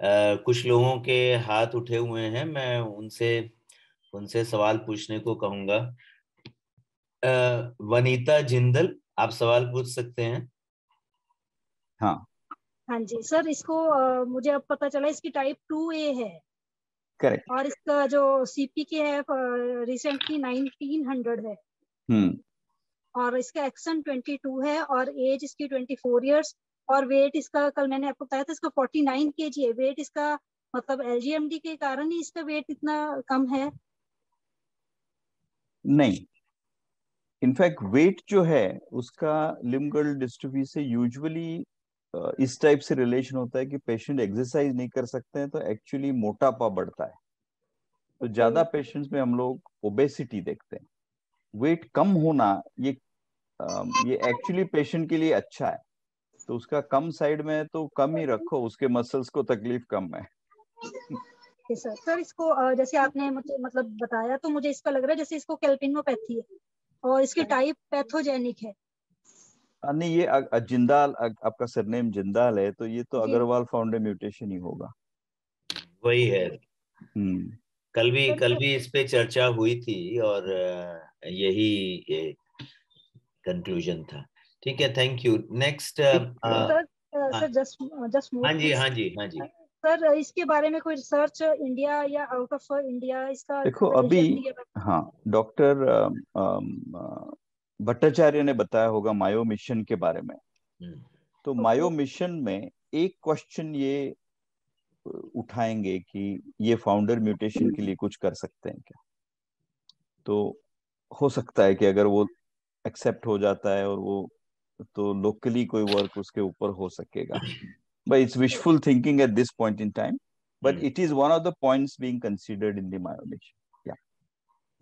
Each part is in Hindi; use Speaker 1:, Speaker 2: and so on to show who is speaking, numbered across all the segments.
Speaker 1: कुछ लोगों के हाथ उठे हुए हैं, मैं उनसे उनसे सवाल पूछने को कहूंगा। वनीता जिंदल, आप सवाल पूछ सकते हैं।
Speaker 2: हाँ,
Speaker 3: हाँ जी सर, इसको मुझे अब पता चला इसकी टाइप 2A है।
Speaker 2: करेक्ट।
Speaker 3: और इसका जो CPK है रिसेंटली 1900 है। और इसका एक्सन 22 है और एज इसकी 24 इयर्स। और वेट इसका, कल मैंने आपको बताया था, इसका 49 kg है वेट इसका। मतलब LGMD के कारण ही इसका वेट इतना कम है?
Speaker 2: नहीं, इनफैक्ट वेट जो है उसका लिम्ब-girdle डिस्ट्रॉफी से यूजुअली इस टाइप से रिलेशन होता है कि पेशेंट एक्सरसाइज नहीं कर सकते हैं तो एक्चुअली मोटापा बढ़ता है। तो ज्यादा पेशेंट्स में हम लोग ओबेसिटी देखते हैं। वेट कम होना ये एक्चुअली पेशेंट के लिए अच्छा है। तो उसका कम साइड में है तो कम ही रखो, उसके मसल्स को तकलीफ कम है।
Speaker 3: सर इसको जैसे आपने मुझे मतलब बताया तो मुझे इसका लग रहा है जैसे इसको कैल्पिनोपैथी है और इसकी टाइप पैथोजेनिक है।
Speaker 2: नहीं, ये जिंदाल, आपका सरनेम जिंदाल है तो ये तो अग्रवाल फाउंडर म्यूटेशन ही होगा।
Speaker 1: वही है।
Speaker 2: हम्म।
Speaker 1: कल भी इस पे चर्चा हुई थी और यही कंक्लूजन था। ठीक है, thank you. Next.
Speaker 3: Sir just
Speaker 1: हाँ जी, हाँ जी, हाँ जी।
Speaker 3: सर इसके बारे में कोई रिसर्च इंडिया या आउट ऑफ इंडिया इसका
Speaker 2: देखो
Speaker 3: मतलब
Speaker 2: अभी,
Speaker 3: LGMD के बारे में?
Speaker 2: हाँ, डॉक्टर भट्टाचार्य ने बताया होगा मायो मिशन के बारे में। तो मायो मिशन में एक क्वेश्चन ये उठाएंगे कि ये फाउंडर म्यूटेशन के लिए कुछ कर सकते हैं क्या। तो हो सकता है कि अगर वो एक्सेप्ट हो जाता है और वो, तो लोकली कोई वर्क उसके ऊपर हो सकेगा। But it's wishful thinking at this point in time, but it is one of the points being considered in the Mayo mission.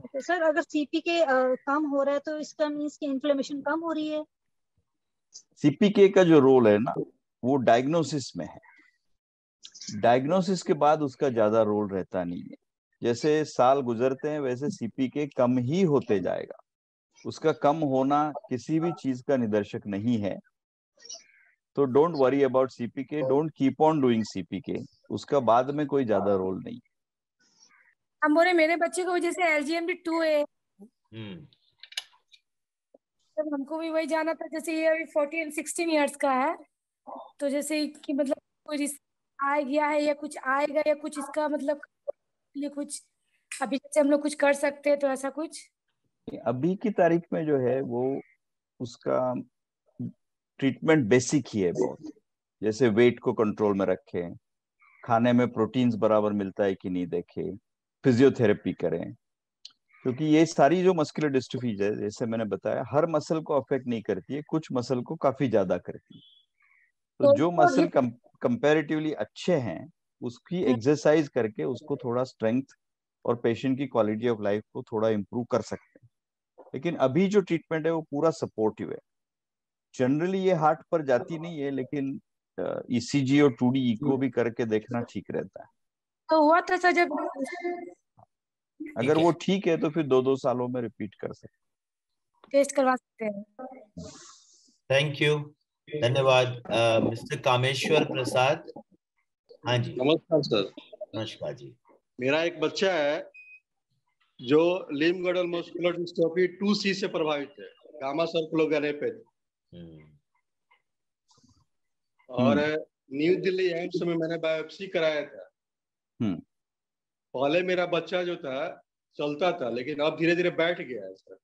Speaker 3: तो सर अगर CPK कम हो रहा है तो इसका मीन्स कि इन्फ्लेमेशन कम हो रही है?
Speaker 2: सीपीके का जो रोल है ना, वो डायग्नोसिस में है। डायग्नोसिस के बाद उसका ज्यादा रोल रहता नहीं है। जैसे साल गुजरते हैं वैसे सीपीके कम ही होते जाएगा। उसका कम होना किसी भी चीज का निदर्शक नहीं है। तो don't worry about CPK, don't keep on doing CPK. उसका बाद में कोई ज्यादा रोल नहीं।
Speaker 4: हम बोले मेरे बच्चे को जैसे LGMD2A, तब हमको भी वही जाना था। जैसे ये अभी 14-16 इयर्स का है, तो जैसे कि मतलब कोई आ गया है या कुछ आएगा या कुछ इसका मतलब लिए कुछ अभी जैसे हम लोग कुछ कर सकते हैं तो ऐसा कुछ?
Speaker 2: अभी की तारीख में जो है वो, उसका ट्रीटमेंट बेसिक ही है बहुत। जैसे वेट को कंट्रोल में रखें, खाने में प्रोटीन्स बराबर मिलता है कि नहीं देखें, फिजियोथेरेपी करें। क्योंकि ये सारी जो मस्कुलर डिस्ट्रोफीज है, जैसे मैंने बताया, हर मसल को अफेक्ट नहीं करती है, कुछ मसल को काफी ज्यादा करती है। तो जो मसल कंपैरेटिवली अच्छे हैं उसकी एक्सरसाइज करके उसको थोड़ा स्ट्रेंथ और पेशेंट की क्वालिटी ऑफ लाइफ को थोड़ा इम्प्रूव कर सकते हैं। लेकिन अभी जो ट्रीटमेंट है वो पूरा सपोर्टिव है। जनरली ये हार्ट पर जाती नहीं है, लेकिन ECG और 2D इको भी करके देखना ठीक रहता है।
Speaker 4: तो हुआ था सर जब
Speaker 2: अगर वो ठीक है तो फिर 2-2 सालों में रिपीट कर सकते,
Speaker 4: टेस्ट करवा सकते हैं।
Speaker 1: थैंक यू, धन्यवाद। मिस्टर कामेश्वर प्रसाद। हाँ जी,
Speaker 5: नमस्कार सर।
Speaker 1: नमस्कार जी। मेरा
Speaker 5: एक बच्चा है जो लिम्ब-girdle मस्कुलर डिस्ट्रॉफी 2C से प्रभावित है, गामा सर्कुलोग्रेपेथी। और न्यू दिल्ली एम्स में मैंने बायोप्सी कराया था। पहले मेरा बच्चा जो था चलता था, लेकिन अब धीरे धीरे बैठ गया है सर।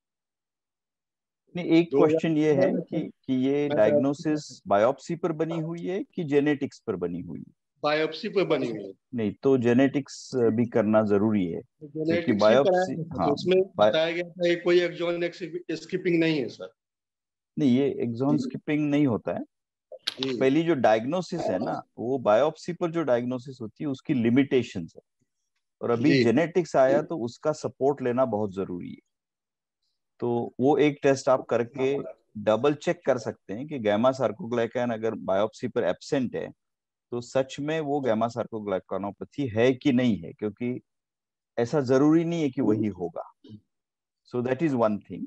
Speaker 2: नहीं, एक क्वेश्चन ये है कि ये डायग्नोसिस बायोप्सी पर बनी हुई है कि जेनेटिक्स पर बनी हुई है?
Speaker 5: बायोप्सी पर बनी हुई है।
Speaker 2: नहीं, तो जेनेटिक्स भी करना जरूरी है, क्योंकि बायोप्सी, हाँ,
Speaker 5: उसमें बताया गया था कि कोई एक्सॉन स्किपिंग नहीं है सर।
Speaker 2: नहीं, ये एक्सॉन स्किपिंग नहीं होता है। पहली जो डायग्नोसिस है ना, वो बायोप्सी पर जो डायग्नोसिस होती है उसकी लिमिटेशंस है। और अभी जेनेटिक्स आया तो उसका सपोर्ट लेना बहुत जरूरी है। तो वो एक टेस्ट आप करके डबल चेक कर सकते हैं कि गैमा सार्कोग्लाइकन अगर बायोप्सी पर एब्सेंट है तो सच में वो गैमा सार्कोग्लाइकानोपैथी है कि नहीं है, क्योंकि ऐसा जरूरी नहीं है कि वही होगा। So that is one thing.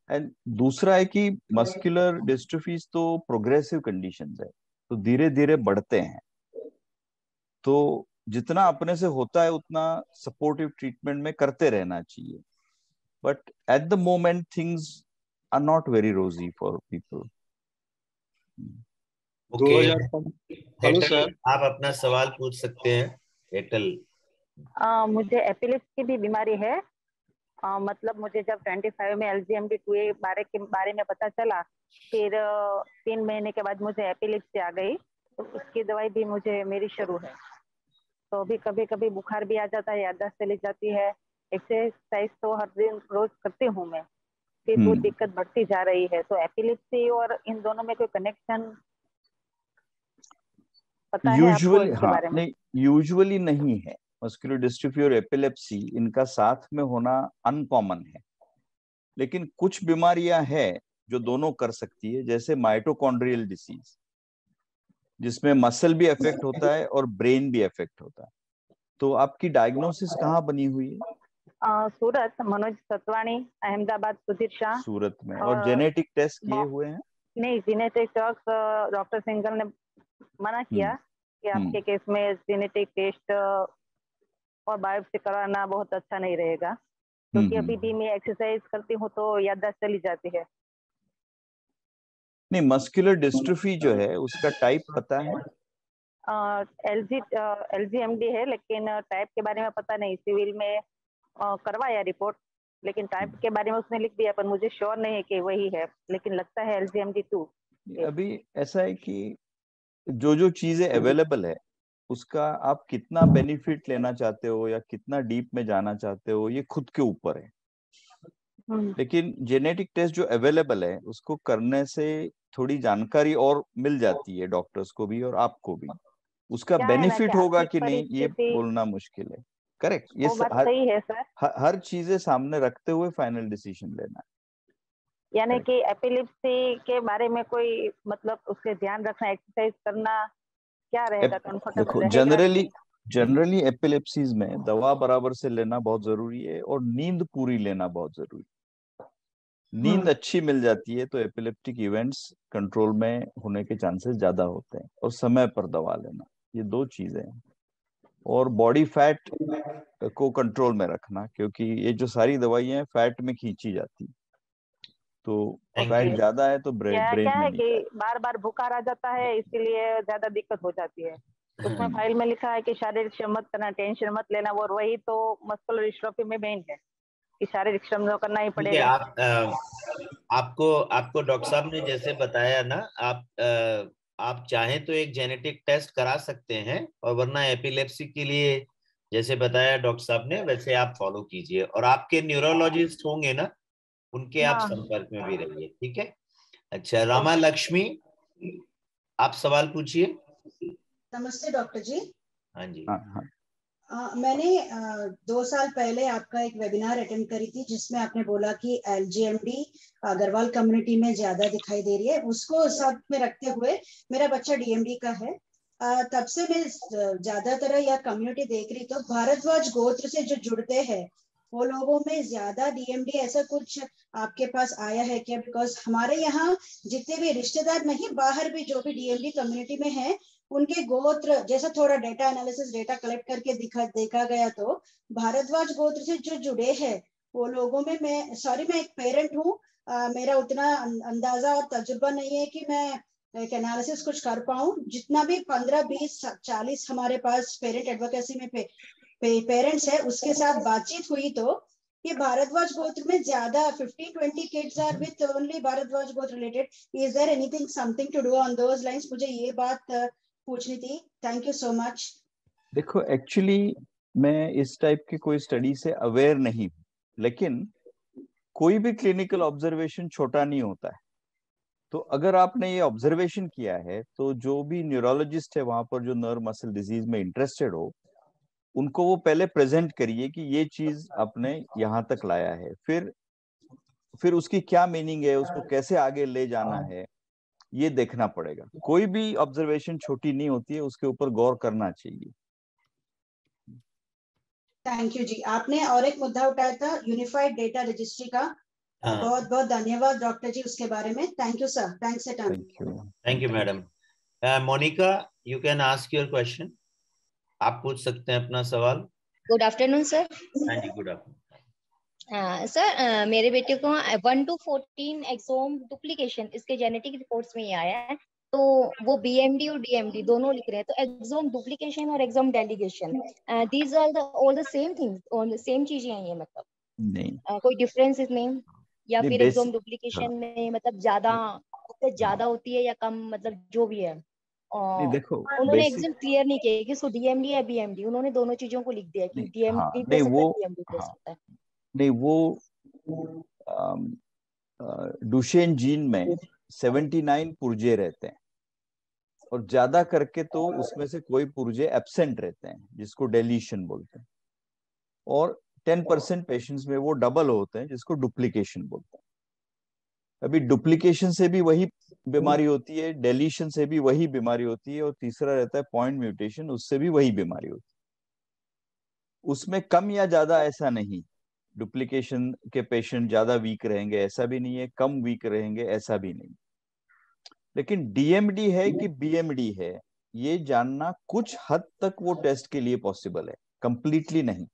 Speaker 2: And दूसरा है कि मस्कुलर डिस्ट्रोफीज तो प्रोग्रेसिव कंडीशंस है, तो धीरे धीरे बढ़ते हैं। तो जितना अपने से होता है उतना सपोर्टिव ट्रीटमेंट में करते रहना चाहिए, but at the moment things are not very rosy for people.
Speaker 1: Okay,
Speaker 5: 2005। Hello sir,
Speaker 1: आप अपना सवाल पूछ सकते हैं एटल।
Speaker 6: मुझे एपिलेप्सी की भी बीमारी है। मतलब मुझे जब 25 में LGMD2A बारे में पता चला, फिर 3 महीने के बाद मुझे एपिलेप्सी आ गई, तो उसकी दवाई भी मेरी शुरू है। तो भी कभी कभी बुखार भी आ जाता है, याददाश्त चली जाती है। एक्सरसाइज तो हर दिन रोज करती हूँ मैं, फिर वो दिक्कत बढ़ती जा रही है। तो एपिलेप्सी और इन दोनों में कोई कनेक्शन पता है आपको इसके बारे में?
Speaker 2: यूजुअली नहीं है। मस्कुलर डिस्ट्रॉफी और एपिलेप्सी इनका साथ में होना अनकॉमन है, लेकिन कुछ बीमारियां हैं जो दोनों कर सकती है, जैसे माइटोकॉन्ड्रियल डिसीज, जिसमें मसल भी अफेक्ट होता है और ब्रेन भी अफेक्ट होता है। तो आपकी डायग्नोसिस कहाँ बनी हुई है?
Speaker 6: सूरत, मनोज सतवाणी, अहमदाबाद सुधीर शाह।
Speaker 2: सूरत में। और जेनेटिक टेस्ट किए हुए हैं?
Speaker 6: नहीं, जेनेटिक टेस्ट डॉक्टर सिंगल ने मना किया कि आपके केस में जेनेटिक टेस्ट और बायोप्सी कराना बहुत अच्छा नहीं रहेगा, क्योंकि अभी भी मैं एक्सरसाइज करती हूँ तो याददाश्त चली जाती है।
Speaker 2: नहीं, मस्कुलर डिस्ट्रोफी जो है उसका टाइप पता है?
Speaker 6: LGMD है, लेकिन टाइप के बारे में पता नहीं। सिविल में करवाया रिपोर्ट, लेकिन टाइप के बारे में उसने लिख दिया, पर मुझे श्योर नहीं है कि वही है, लेकिन लगता है LGMD2।
Speaker 2: अभी ऐसा है कि जो चीजें अवेलेबल है उसका आप कितना बेनिफिट लेना चाहते हो या कितना डीप में जाना चाहते हो, ये खुद के ऊपर है। लेकिन जेनेटिक टेस्ट जो अवेलेबल है उसको करने से थोड़ी जानकारी और मिल जाती है डॉक्टर्स को भी और आपको भी। उसका बेनिफिट होगा कि नहीं ये बोलना मुश्किल है। करेक्ट, ये
Speaker 6: सही है सर।
Speaker 2: हर चीजें सामने रखते हुए फाइनल डिसीजन लेना है।
Speaker 6: यानी कि एपिलेप्सी के बारे में कोई मतलब उसके ध्यान रखना, एक्सरसाइज करना क्या रहेगा? कंफर्टेबल
Speaker 2: रहेगा? जनरली एपिलेप्सीज में दवा बराबर से लेना बहुत जरूरी है और नींद पूरी लेना बहुत जरूरी है। नींद अच्छी मिल जाती है तो एपिलेप्टिक इवेंट्स कंट्रोल में होने के चांसेस ज्यादा होते हैं, और समय पर दवा लेना, ये 2 चीजें हैं। और बॉडी फैट को कंट्रोल में रखना, क्योंकि ये जो सारी दवाइयां हैं फैट में खींची जाती, तो फैट ज्यादा है तो ब्रेन
Speaker 6: क्या
Speaker 2: में
Speaker 6: है
Speaker 2: नहीं
Speaker 6: कि बार बार बुखार आ जाता है, इसीलिए ज्यादा दिक्कत हो जाती है। उसमें फाइल में लिखा है कि शारीरिक श्रम मत करना, टेंशन मत लेना, और वही तो मस्कुलर डिस्ट्रोफी में मेन है कि शारीरिक श्रम तो करना ही पड़ेगा।
Speaker 1: आपको डॉक्टर साहब ने जैसे बताया ना, आप चाहें तो एक जेनेटिक टेस्ट करा सकते हैं, और वरना एपिलेप्सी के लिए जैसे बताया डॉक्टर साहब ने वैसे आप फॉलो कीजिए। और आपके न्यूरोलॉजिस्ट होंगे ना, उनके आप संपर्क में भी रहिए, ठीक है? अच्छा, रामा लक्ष्मी, आप सवाल पूछिए।
Speaker 7: नमस्ते डॉक्टर जी।
Speaker 1: हाँ जी।
Speaker 7: मैंने 2 साल पहले आपका एक वेबिनार अटेंड करी थी, जिसमें आपने बोला कि LGMD अग्रवाल कम्युनिटी में ज्यादा दिखाई दे रही है। उसको साथ में रखते हुए मेरा बच्चा DMD का है। तब से मैं ज्यादातर या कम्युनिटी देख रही, तो भारद्वाज गोत्र से जो जुड़ते हैं वो लोगों में ज्यादा DMD ऐसा कुछ आपके पास आया है क्या? बिकॉज हमारे यहाँ जितने भी रिश्तेदार नहीं, बाहर भी जो भी DMD कम्युनिटी में है, उनके गोत्र जैसा थोड़ा डेटा एनालिसिस, डेटा कलेक्ट करके देखा गया, तो भारद्वाज गोत्र से जो जुड़े हैं वो लोगों में, मैं एक पेरेंट हूँ, मेरा उतना अंदाजा और तजुर्बा नहीं है कि मैं एक कुछ कर पाऊं। जितना भी 15, 20, 40 हमारे पास पेरेंट एडवोकेसी में पेरेंट्स है, उसके साथ बातचीत हुई, तो ये भारद्वाज गोत्र में ज्यादा 15-20 kids are with only Bharadwaj गोत्र related. Is there anything something to do on those lines? मुझे ये बात पूछनी थी। Thank you so much.
Speaker 2: देखो, एक्चुअली मैं इस टाइप की कोई स्टडी से अवेयर नहीं हूँ, लेकिन कोई भी क्लिनिकल ऑब्जर्वेशन छोटा नहीं होता है। तो अगर आपने ये ऑब्जर्वेशन किया है तो जो भी न्यूरोलॉजिस्ट है वहां पर जो नर्व मसल डिजीज में इंटरेस्टेड हो, उनको वो पहले प्रेजेंट करिए कि ये चीज आपने यहाँ तक लाया है, फिर उसकी क्या मीनिंग है, उसको कैसे आगे ले जाना है, ये देखना पड़ेगा। कोई भी ऑब्जर्वेशन छोटी नहीं होती है, उसके ऊपर गौर करना चाहिए।
Speaker 7: थैंक यू जी। आपने और एक मुद्दा उठाया था यूनिफाइड डेटा रजिस्ट्री का। बहुत बहुत धन्यवाद डॉक्टर जी उसके बारे में। Thank you sir. Thanks
Speaker 1: thank you madam. Monika, you can ask your question. आप पूछ सकते हैं अपना सवाल।
Speaker 8: Good afternoon sir.
Speaker 1: हाँ जी, गुड आफ्टरनून
Speaker 8: सर, मेरे बेटे को 1 to 14 एक्सोम डुप्लीकेशन इसके जेनेटिक रिपोर्ट्स में ही आया है, तो वो बीएमडी और डीएमडी दोनों लिख रहे हैं, तो एक्सोम डुप्लीकेशन और exome delegation these are all the same things, और सेम चीजें हैं ये, मतलब
Speaker 2: नहीं,
Speaker 8: कोई डिफरेंस इसमें, या
Speaker 2: नहीं
Speaker 8: फिर एक्सोम डुप्लीकेशन
Speaker 2: हाँ,
Speaker 8: में मतलब ज्यादा, उससे ज्यादा होती है या कम, मतलब जो भी है।
Speaker 2: नहीं
Speaker 8: और
Speaker 2: देखो
Speaker 8: उन्होंने
Speaker 2: बेसिक,
Speaker 8: एकदम क्लियर नहीं किया कि इसको डीएमडी या बीएमडी, उन्होंने दोनों चीजों को लिख दिया कि
Speaker 2: नहीं हाँ,
Speaker 8: डीएमडी भी
Speaker 2: नहीं
Speaker 8: हो सकता
Speaker 2: वो,
Speaker 8: है, डीएमडी भी हो
Speaker 2: हाँ
Speaker 8: सकता है।
Speaker 2: नहीं वो डुशेन जीन में 79 पुर्जे रहते हैं, और ज्यादा करके तो उसमें से कोई पुर्जे एब्सेंट रहते हैं जिसको डेलीशन बोलते हैं, और 10% पेशेंट्स में वो डबल होते हैं जिसको डुप्लीकेशन बोलते हैं। अभी डुप्लीकेशन से भी वही बीमारी होती है, डेलीशन से भी वही बीमारी होती है, और तीसरा रहता है पॉइंट म्यूटेशन, उससे भी वही बीमारी होती है। उसमें कम या ज्यादा ऐसा नहीं, डुप्लीकेशन के पेशेंट ज्यादा वीक रहेंगे ऐसा भी नहीं है, कम वीक रहेंगे ऐसा भी नहीं। लेकिन डीएमडी है कि बीएमडी है, ये जानना कुछ हद तक वो टेस्ट के लिए पॉसिबल है, कंप्लीटली नहीं।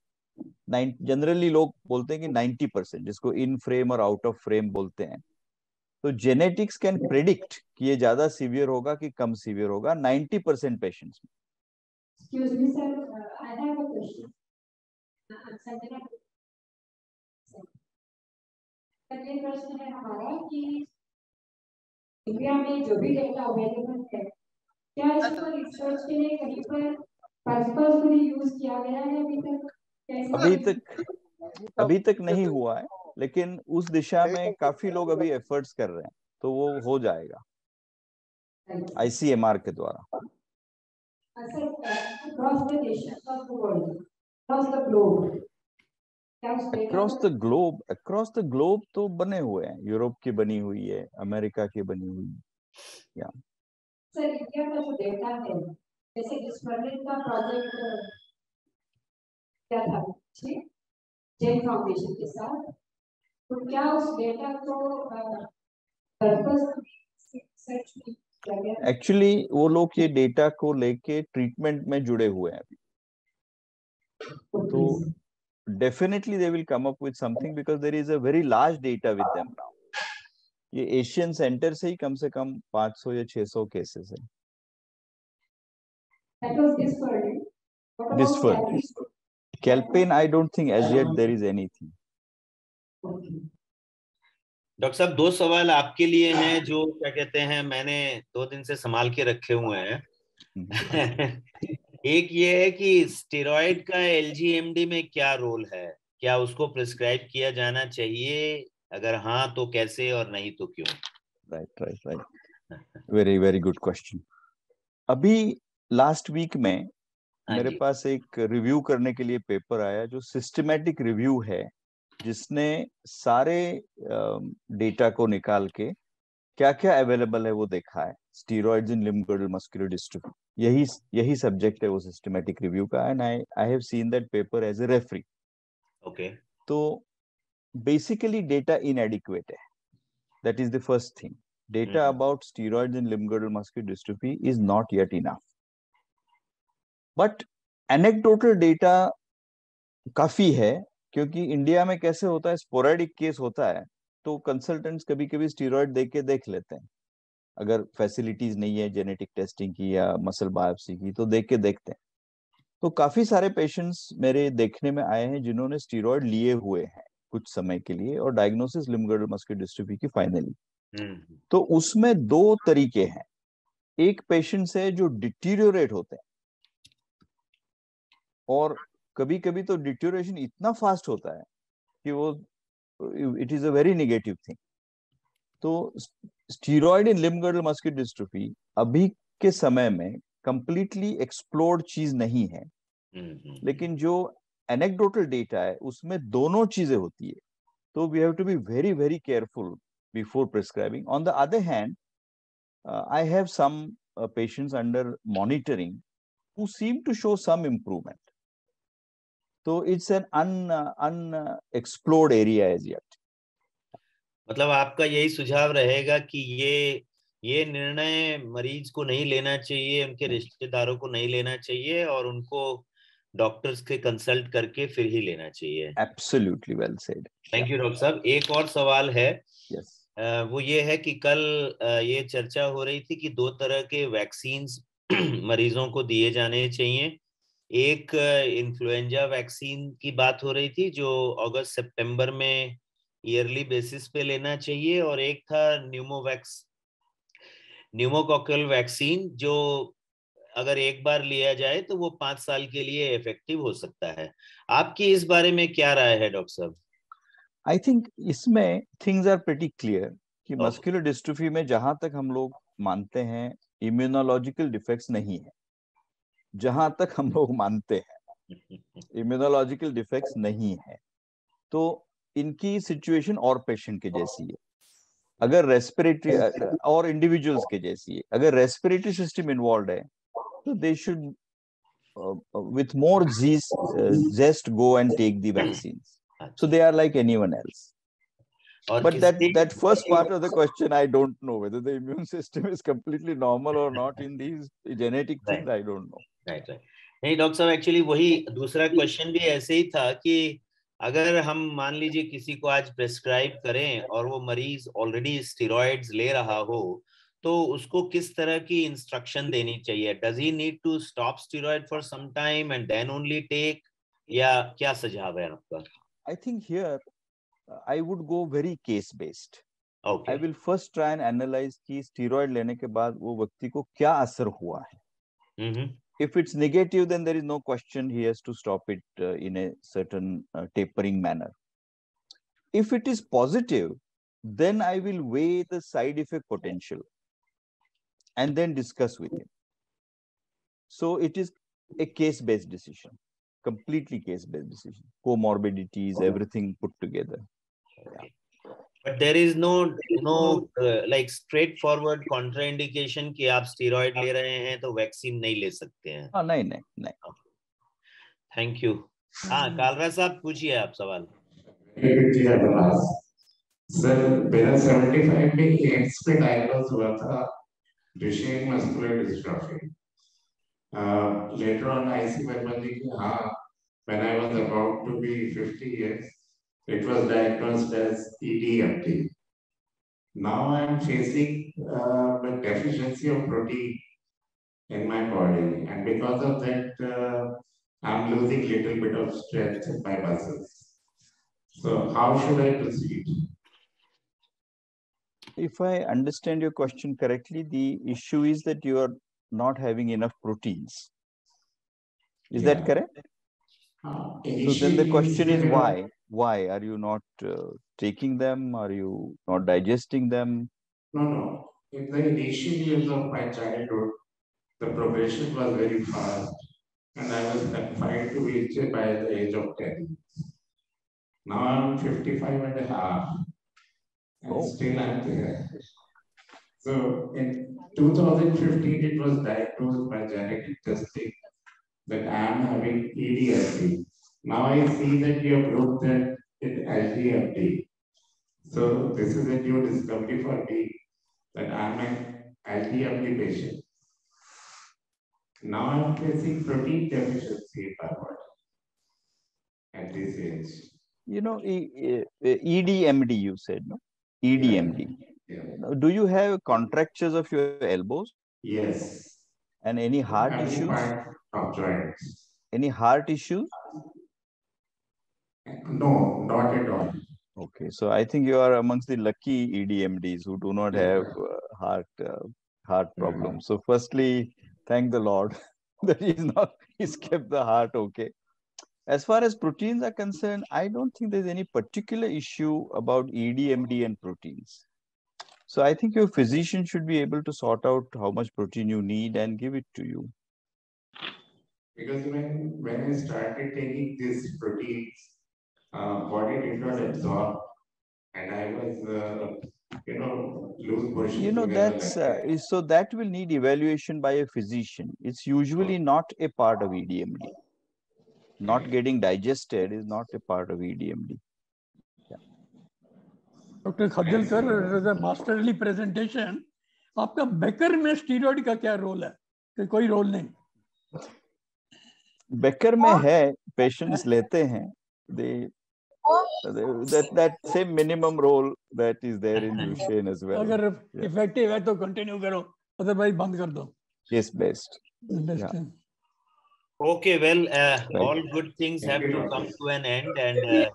Speaker 2: जनरली लोग बोलते हैं कि 90%, जिसको इन फ्रेम और आउट ऑफ फ्रेम बोलते हैं। तो जेनेटिक्स कैन प्रिडिक्ट कि ये ज्यादा सीवियर होगा कि कम सीवियर होगा 90% पेशेंट्स में।
Speaker 9: Excuse me, sir. I have a question. Sanjana, ये प्रश्न है हमारा कि इंडिया में जो भी डेटा अवेलेबल है, क्या इसको रिसर्च के लिए कहीं पर पर्पसफुली यूज किया गया है अभी तक?
Speaker 2: अभी तक नहीं हुआ है, लेकिन उस दिशा में काफी लोग अभी एफर्ट्स कर रहे हैं, तो वो हो जाएगा ICMR के द्वारा। अक्रॉस द ग्लोब तो बने हुए हैं, यूरोप की बनी हुई है, अमेरिका की बनी हुई है, या
Speaker 9: सर इंडिया का जो डेटा है, जैसे इस का प्रोजेक्ट क्या था जेन फाउंडेशन के साथ, तो क्या उस डेटा को
Speaker 2: एक्चुअली वो लोग ये डेटा को लेके ट्रीटमेंट में जुड़े हुए हैं अभी, तो definitely they will come up with something because there is a very large data with them now. ये एशियन सेंटर से ही कम से कम 500 या 600 केसेस है। This far, Kelpin, I don't think as yet there is anything.
Speaker 1: Doctor साहब, 2 सवाल आपके लिए हैं जो क्या कहते हैं मैंने 2 दिन से संभाल के रखे हुए हैं। एक ये है कि स्टेरॉइड का LGMD में क्या रोल है, क्या उसको प्रिस्क्राइब किया जाना चाहिए, अगर हाँ तो कैसे और नहीं तो क्यों?
Speaker 2: Right, very very good question. अभी लास्ट वीक में मेरे पास एक रिव्यू करने के लिए पेपर आया जो सिस्टमैटिक रिव्यू है, जिसने सारे डेटा को निकाल के क्या क्या अवेलेबल है वो देखा है, steroids in limb girdle muscular dystrophy, यही सब्जेक्ट है वो सिस्टमैटिक रिव्यू का, and I have seen that paper as a referee.
Speaker 1: Okay,
Speaker 2: तो बेसिकली डेटा इनएडिक्वेट है, that is the first thing. Data about steroids in limb girdle muscular dystrophy is not yet enough, but anecdotal data काफी है, क्योंकि इंडिया में कैसे होता है, स्पोरेडिक केस होता है तो कंसल्टेंट्स कभी कभी स्टीरॉइड देख के देख लेते हैं, अगर फैसिलिटीज नहीं है जेनेटिक टेस्टिंग की या मसल बायोप्सी की तो देख के देखते हैं। तो काफी सारे पेशेंट्स मेरे देखने में आए हैं जिन्होंने स्टीरॉइड लिए हुए हैं कुछ समय के लिए, और डायग्नोसिस लिम्ब-girdle मस्कुलर डिस्ट्रोफी की फाइनली। तो उसमें 2 तरीके हैं। एक पेशेंट्स है जो डिटीरियोरेट होते हैं, और कभी कभी तो डिटीरियोरेशन इतना फास्ट होता है कि वो it is a very negative thing. तो स्टीरॉइड इन लिम्ब-girdle मस्कुलर डिस्ट्रोफी अभी के समय में कंप्लीटली एक्सप्लोर्ड चीज नहीं है, लेकिन जो एनेक्डोटल डेटा है उसमें दोनों चीजें होती है, तो we have to be very very careful before prescribing. On the other hand, I have some patients under monitoring who seem to show some improvement. So it's an unexplored area as yet.
Speaker 1: मतलब आपका यही सुझाव रहेगा कि ये निर्णय मरीज को नहीं लेना चाहिए, उनके रिश्तेदारों को नहीं लेना चाहिए, और उनको डॉक्टर्स के कंसल्ट करके फिर ही लेना चाहिए।
Speaker 2: Absolutely well said.
Speaker 1: Thank you doctor साहब। एक और सवाल है।
Speaker 2: यस।
Speaker 1: वो ये है कि कल ये चर्चा हो रही थी कि 2 तरह के वैक्सीन्स मरीजों को दिए जाने चाहिए। एक इन्फ्लुएंजा वैक्सीन की बात हो रही थी जो अगस्त सितंबर में ईयरली बेसिस पे लेना चाहिए, और एक था न्यूमोकॉकल वैक्सीन जो अगर एक बार लिया जाए तो वो 5 साल के लिए इफेक्टिव हो सकता है। आपकी इस बारे में क्या राय है डॉक्टर साहब?
Speaker 2: आई थिंक इसमें थिंग्स आर प्रीटी क्लियर कि मस्कुलर डिस्ट्रोफी में जहां तक हम लोग मानते हैं इम्यूनोलॉजिकल डिफेक्ट्स नहीं है, जहां तक हम लोग मानते हैं इम्यूनोलॉजिकल डिफेक्ट्स नहीं है, तो इनकी सिचुएशन और पेशेंट के जैसी है। अगर रेस्पिरेटरी और इंडिविजुअल्स के जैसी है, अगर रेस्पिरेटरी सिस्टम इन्वॉल्व है तो they should with more zest go and take the vaccines. So they are like anyone else. But that first part of the question, I don't know whether the immune system is completely normal or not in these genetic things. I don't know.
Speaker 1: Right. नहीं डॉक्टर साहब, एक्चुअली वही दूसरा क्वेश्चन भी ऐसे ही था कि अगर हम मान लीजिए किसी को आज प्रेस्क्राइब करें और वो मरीज ऑलरेडी स्टेरॉइड्स ले रहा हो, तो उसको किस तरह की इंस्ट्रक्शन देनी चाहिए? Does he need to stop steroid for some time and then only take, या क्या सुझाव है आपका?
Speaker 2: I think here I would go very case based. I will first try and analyse कि स्टेरॉइड लेने के बाद वो व्यक्ति को क्या असर हुआ है। If it's negative, then there is no question he has to stop it in a certain tapering manner. If it is positive, then I will weigh the side effect potential and then discuss with him. So it is a case-based decision, completely case-based decision. Comorbidities, everything put together. Yeah.
Speaker 1: But there is no like straightforward contraindication कि आप स्टेरॉइड ले रहे हैं तो वैक्सीन नहीं ले सकते हैं।
Speaker 2: हाँ, नहीं।
Speaker 1: Thank you. हाँ, कालरा साहब पूछिए आप सवाल।
Speaker 10: सर मेरा 75 में एड्स पे डायग्नोज हुआ था, Duchenne muscular dystrophy. Later on, I see when I was about to be 50 years, it was diagnosed as EDMD. Now I am facing a deficiency of protein in my body, and because of that, I'm losing little bit of strength in my muscles. So how should I proceed?
Speaker 2: If I understand your question correctly, the issue is that you are not having enough proteins. Is that correct? So then the question is why? Why are you not taking them? Are you not digesting them?
Speaker 10: No. In the initial years of my childhood, the progression was very fast, and I was confined to wheelchair by the age of 10. Now I'm 55 and a half, and still I'm there. So in 2015, it was diagnosed by genetic testing that I am having EDMD. Now I see that you have proved that it's LGMD. So this is a new discovery for me that I am an LGMD patient. Now I am facing protein deficiency in my body at this age.
Speaker 2: You know, EDMD you said, no? EDMD. Yeah. Do you have contractures of your elbows?
Speaker 10: Yes.
Speaker 2: And any heart issues?
Speaker 10: Joints.
Speaker 2: Any heart issues?
Speaker 10: No, not at all.
Speaker 2: Okay, so I think you are amongst the lucky EDMDs who do not have heart problems. So firstly, thank the Lord that he's kept the heart okay. As far as proteins are concerned, I don't think there's any particular issue about EDMD and proteins. So I think your physician should be able to sort out how much protein you need and give it to you.
Speaker 10: Because when I started taking these proteins, body did not absorb, and I was, loose motion.
Speaker 2: That's so that will need evaluation by a physician. It's usually not a part of EDMD. Not getting digested is not a part of EDMD.
Speaker 11: Dr. Khadilkar, it was a masterly presentation. आपका बेकर में स्टीरॉइड का क्या रोल है? कि कोई रोल नहीं?
Speaker 2: बेकर में है, पेशेंट्स लेते हैं, they that same minimum role that is there in Duchenne as well.
Speaker 11: अगर इफेक्टिव है तो कंटिन्यू करो, अदरवाइज बंद कर दो.
Speaker 2: Yes, best.
Speaker 11: Yeah.
Speaker 1: Okay, well, all good things have to come to an end, and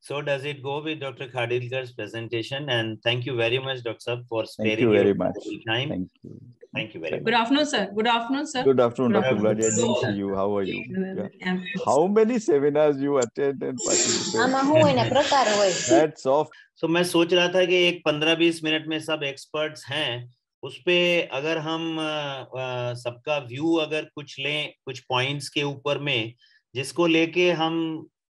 Speaker 1: so does it go with Dr. Khadilkar's presentation. And thank you very much, Dr. Sab, for sparing your time.
Speaker 2: Thank you.
Speaker 1: Thank you very much.
Speaker 12: Good afternoon, sir. Good afternoon, sir.
Speaker 2: Good afternoon, Dr. Gladi. I didn't see you. How are you? Yeah. How many seminars you attend and participate? That's off.
Speaker 1: So मैं सोच रहा था कि एक 15-20 मिनट में सब एक्सपर्ट्स हैं, उस पे अगर हम सबका व्यू अगर कुछ लें, कुछ पॉइंट्स के ऊपर में, जिसको लेके हम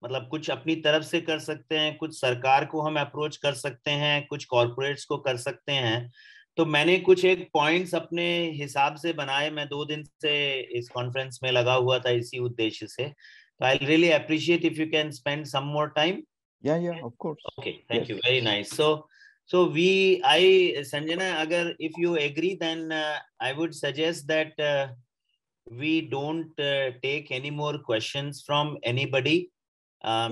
Speaker 1: मतलब कुछ अपनी तरफ से कर सकते हैं, कुछ सरकार को हम अप्रोच कर सकते हैं, कुछ कॉर्पोरेट्स को कर सकते हैं. तो मैंने कुछ एक पॉइंट्स अपने हिसाब से बनाए. मैं 2 दिन से इस कॉन्फ्रेंस में लगा हुआ था इसी उद्देश्य से. तो I really appreciate if you can spend some more time.
Speaker 2: Yeah, of course.
Speaker 1: Okay, thank you. Very nice. So Sanjana, agar if you agree, then I would suggest that we don't take any more questions from anybody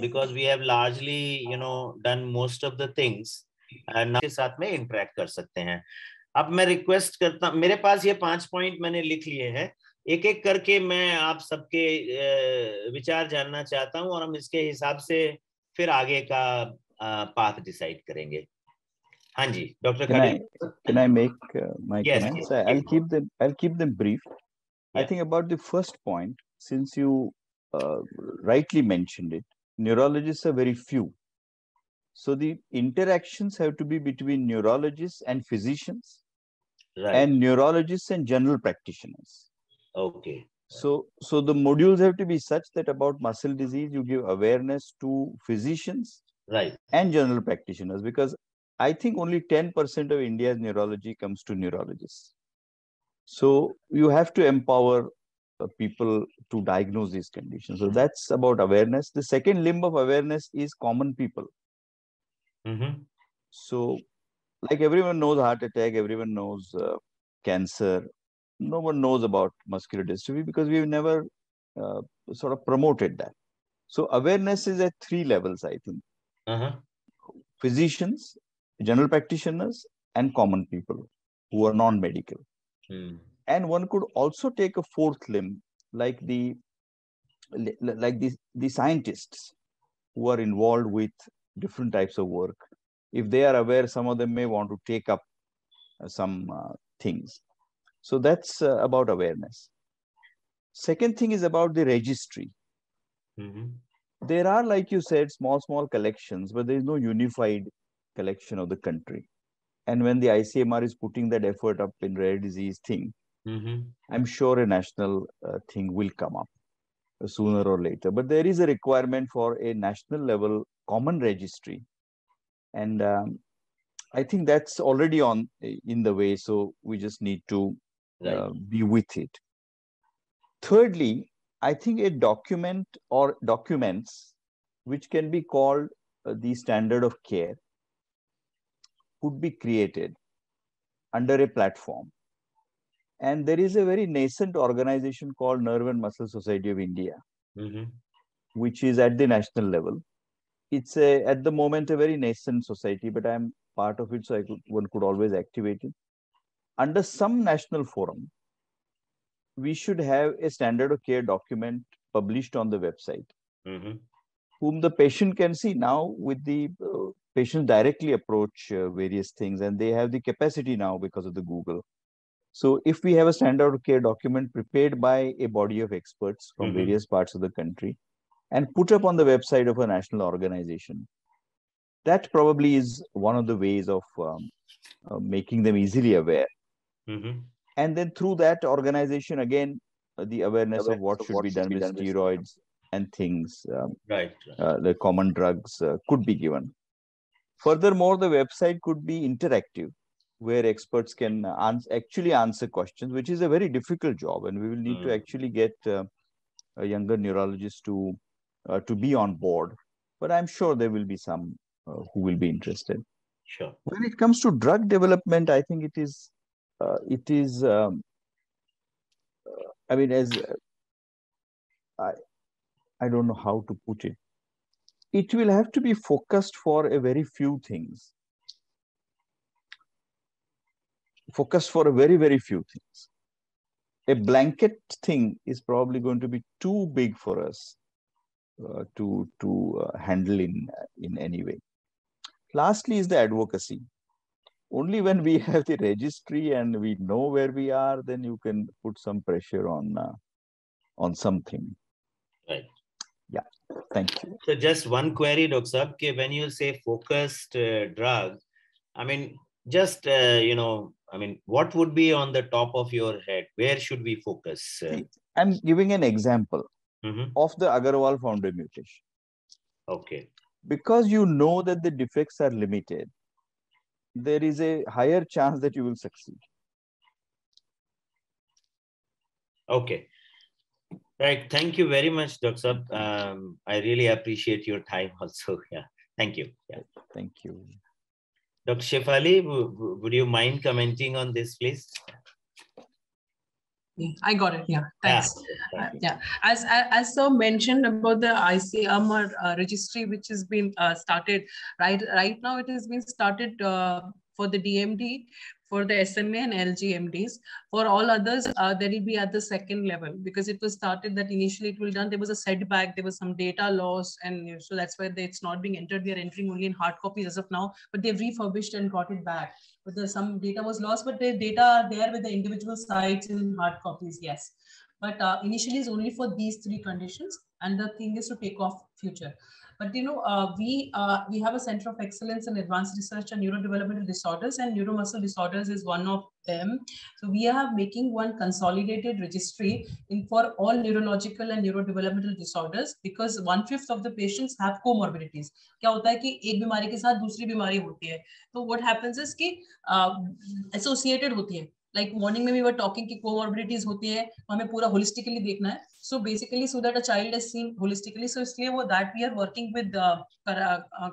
Speaker 1: because we have largely, done most of the things. के साथ में interact कर सकते हैं. अब मैं रिक्वेस्ट करता, मेरे पास ये 5 पॉइंट मैंने लिख लिए हैं. एक एक करके मैं आप सबके विचार जानना चाहता हूं और हम इसके हिसाब से फिर आगे का पाथ डिसाइड करेंगे. हाँ जी, doctor खड़ील.
Speaker 2: Can I make my comments? I'll keep them brief. Yeah. I think about the first point, since you rightly mentioned it, neurologists are very few. So the interactions have to be between neurologists and physicians, right, and neurologists and general practitioners.
Speaker 1: Okay.
Speaker 2: So the modules have to be such that about muscle disease, you give awareness to physicians,
Speaker 1: right,
Speaker 2: and general practitioners, because I think only 10% of India's neurology comes to neurologists. So you have to empower people to diagnose these conditions. So that's about awareness. The second limb of awareness is common people.
Speaker 1: Mm-hmm.
Speaker 2: So like everyone knows heart attack, everyone knows cancer. No one knows about muscular dystrophy because we've never sort of promoted that. So awareness is at 3 levels, I think.
Speaker 1: Uh-huh.
Speaker 2: Physicians, general practitioners, and common people who are non-medical. And one could also take a 4th limb, like the scientists who are involved with different types of work. If they are aware, some of them may want to take up some things. So that's about awareness. Second thing is about the registry.
Speaker 1: Mm-hmm.
Speaker 2: There are, like you said, small collections, but there is no unified collection of the country. And when the ICMR is putting that effort up in rare disease thing,
Speaker 1: mm-hmm,
Speaker 2: I'm sure a national thing will come up sooner or later. But there is a requirement for a national level common registry. And I think that's already in the way. So we just need to be with it. Thirdly, I think a document or documents which can be called the standard of care could be created under a platform. And there is a very nascent organization called Nerve and Muscle Society of India,
Speaker 1: mm-hmm,
Speaker 2: which is at the national level. It's at the moment a very nascent society, but I'm part of it, so one could always activate it. Under some national forum, we should have a standard of care document published on the website,
Speaker 1: mm-hmm,
Speaker 2: whom the patient can see. Now with the patients directly approach various things, and they have the capacity now because of the Google. So if we have a standard of care document prepared by a body of experts from
Speaker 1: mm-hmm,
Speaker 2: various parts of the country and put up on the website of a national organization, that probably is one of the ways of making them easily aware.
Speaker 1: mm-hmm.
Speaker 2: And then through that organization, again, the awareness of what should be done with steroids and things,
Speaker 1: Right.
Speaker 2: The common drugs could be given. Furthermore, the website could be interactive, where experts can actually answer questions, which is a very difficult job. And we will need to actually get a younger neurologist to be on board. But I'm sure there will be some who will be interested.
Speaker 1: Sure.
Speaker 2: When it comes to drug development, I think it is it is, I mean, as I don't know how to put it. It will have to be focused for a very few things. Focused for a very, very few things. A blanket thing is probably going to be too big for us to handle in any way. Lastly is the advocacy. Only when we have the registry and we know where we are, then you can put some pressure on something.
Speaker 1: Right.
Speaker 2: Yeah. Thank you.
Speaker 1: So just one query, Dr. Saab, when you say focused drug, I mean, just, what would be on the top of your head? Where should we focus?
Speaker 2: See, I'm giving an example of the Agarwal founder mutation.
Speaker 1: Okay.
Speaker 2: Because you know that the defects are limited, there is a higher chance that you will succeed.
Speaker 1: Okay. Right. Thank you very much, Dr. Saab. I really appreciate your time also. Yeah. Thank you. Yeah.
Speaker 2: Thank you.
Speaker 1: Dr. Shefali, would you mind commenting on this, please?
Speaker 12: I got it. Yeah, thanks. Yeah, as sir mentioned about the ICMR registry, which has been started right now. It has been started for the DMD, for the SMA and LGMDs. For all others, there will be at the second level, because it was started that initially it will done. There was a setback, there was some data loss, and so that's why it's not being entered. We are entering only in hard copies as of now, but they've refurbished and got it back. But some data was lost, but the data are there with the individual sites in hard copies, yes. But initially it's only for these three conditions, and the thing is to take off future. But we have a Center of Excellence in Advanced Research on Neurodevelopmental Disorders, and neuromuscle disorders is one of them. So we are making one consolidated registry for all neurological and neurodevelopmental disorders, because 1/5 of the patients have comorbidities. क्या होता है कि एक बीमारी के साथ दूसरी बीमारी होती है, तो what happens is कि associated होती है. Like morning में we were talking कि comorbidities होती है, हमें पूरा holistically देखना है. So basically, so that a child is seen holistically. So इसलिए वो that we are working with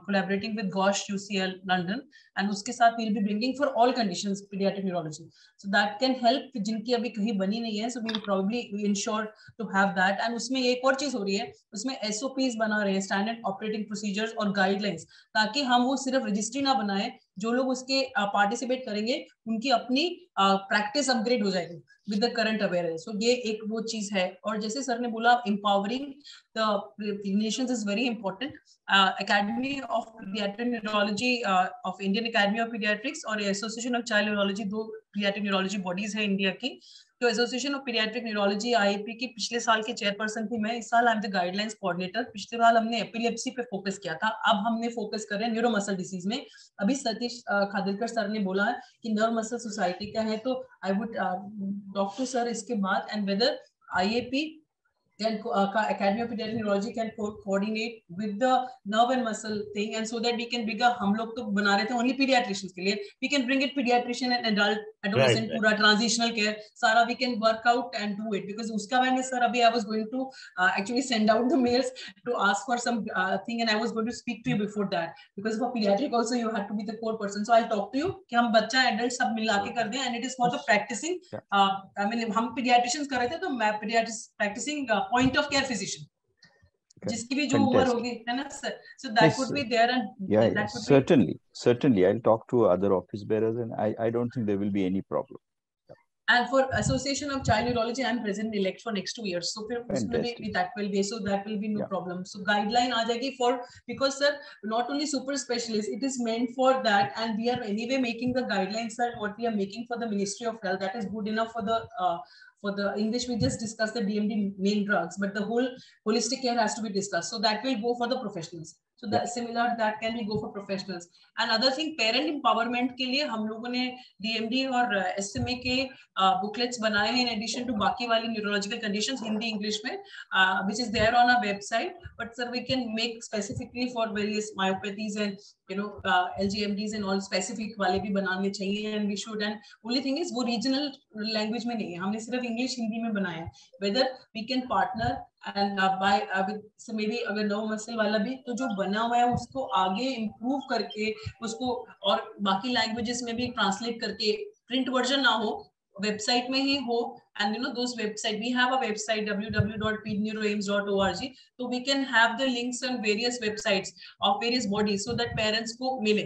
Speaker 12: collaborating with Ghosh UCL London, and उसके साथ we'll be bringing for all conditions pediatric neurology. So that can help जिनकी अभी कहीं बनी नहीं है. So we will probably ensure to have that. And उसमें एक और चीज हो रही है, उसमें SOPs बना रहे हैं, standard operating procedures और guidelines, ताकि हम वो सिर्फ registry ना बनाए. जो लोग उसके पार्टिसिपेट करेंगे उनकी अपनी प्रैक्टिस अपग्रेड हो जाएगी विद द करंट अवेयरनेस. सो ये एक वो चीज है. और जैसे सर ने बोला, empowering the Nations is very important. Academy of paediatric neurology of Indian academy of paediatrics और एसोसिएशन ऑफ चाइल्ड न्यूरोलॉजी, दो पीडियाट्रिक न्यूरोलॉजी बॉडीज है इंडिया की. तो association of paediatric neurology IAP की पिछले साल के चेयरपर्सन थी मैं. इस साल I am the guidelines coordinator. पिछले साल हमने एपिलेप्सी पे फोकस किया था, अब हमने फोकस कर रहे हैं न्यूरोमसल डिसीज में. अभी सतीश खादिलकर सर ने बोला कि नर्व मसल सोसाइटी का है, तो I would talk to sir इसके बाद, and whether IAP then Academy of Pediatric Neurology can coordinate with the nerve and muscle thing, and so that we can bring हम लोग तो बना रहे थे only pediatricians के लिए, we can bring it pediatrician and adolescent पूरा transitional care सारा we can work out and do it. Because उसका मैंने सर अभी I was going to actually send out the mails to ask for some thing, and I was going to speak to you before that, because for pediatric also you have to be the core person. So I'll talk to you कि हम बच्चा adult सब मिला के कर दें, and it is for the practicing. I mean हम pediatricians कर रहे थे, तो मैं practicing point of care physician, जिसकी भी जो उम्र होगी, है ना sir. So that would be there, and
Speaker 2: yeah, certainly I'll talk to other office bearers, and I don't think there will be any problem.
Speaker 12: And for Association of Child Neurology, I'm president elect for next 2 years. So that will be no problem. So guideline aa jayegi for, because sir, not only super specialists, it is meant for that, and we are anyway making the guidelines, sir. What we are making for the Ministry of Health, that is good enough for the English. We just discussed the DMD main drugs, but the whole holistic care has to be discussed. So that will go for the professionals. So that similar, that can be go for professionals. And other thing, parent empowerment के लिए हम लोगों ने DMD और SMA के booklets बनाए हैं, in addition to बाकी वाली neurological conditions, Hindi English में, which is there on our website. But sir, we can make specifically for various myopathies and LGMDs and all specific वाले भी बनाने चाहिए, and we should. And only thing is वो regional language में नहीं है, हमने सिर्फ English हिंदी में बनाया है. Whether we can partner and so maybe अगर नर्व मसल वाला भी, तो जो बना हुआ है उसको आगे इम्प्रूव करके उसको और बाकी लैंग्वेजेस में भी ट्रांसलेट करके, प्रिंट वर्जन ना हो, वेबसाइट में ही हो, and you know those website, we have a website www.pneuroaims.org, so we can have the links on various websites of various bodies so that parents को मिले.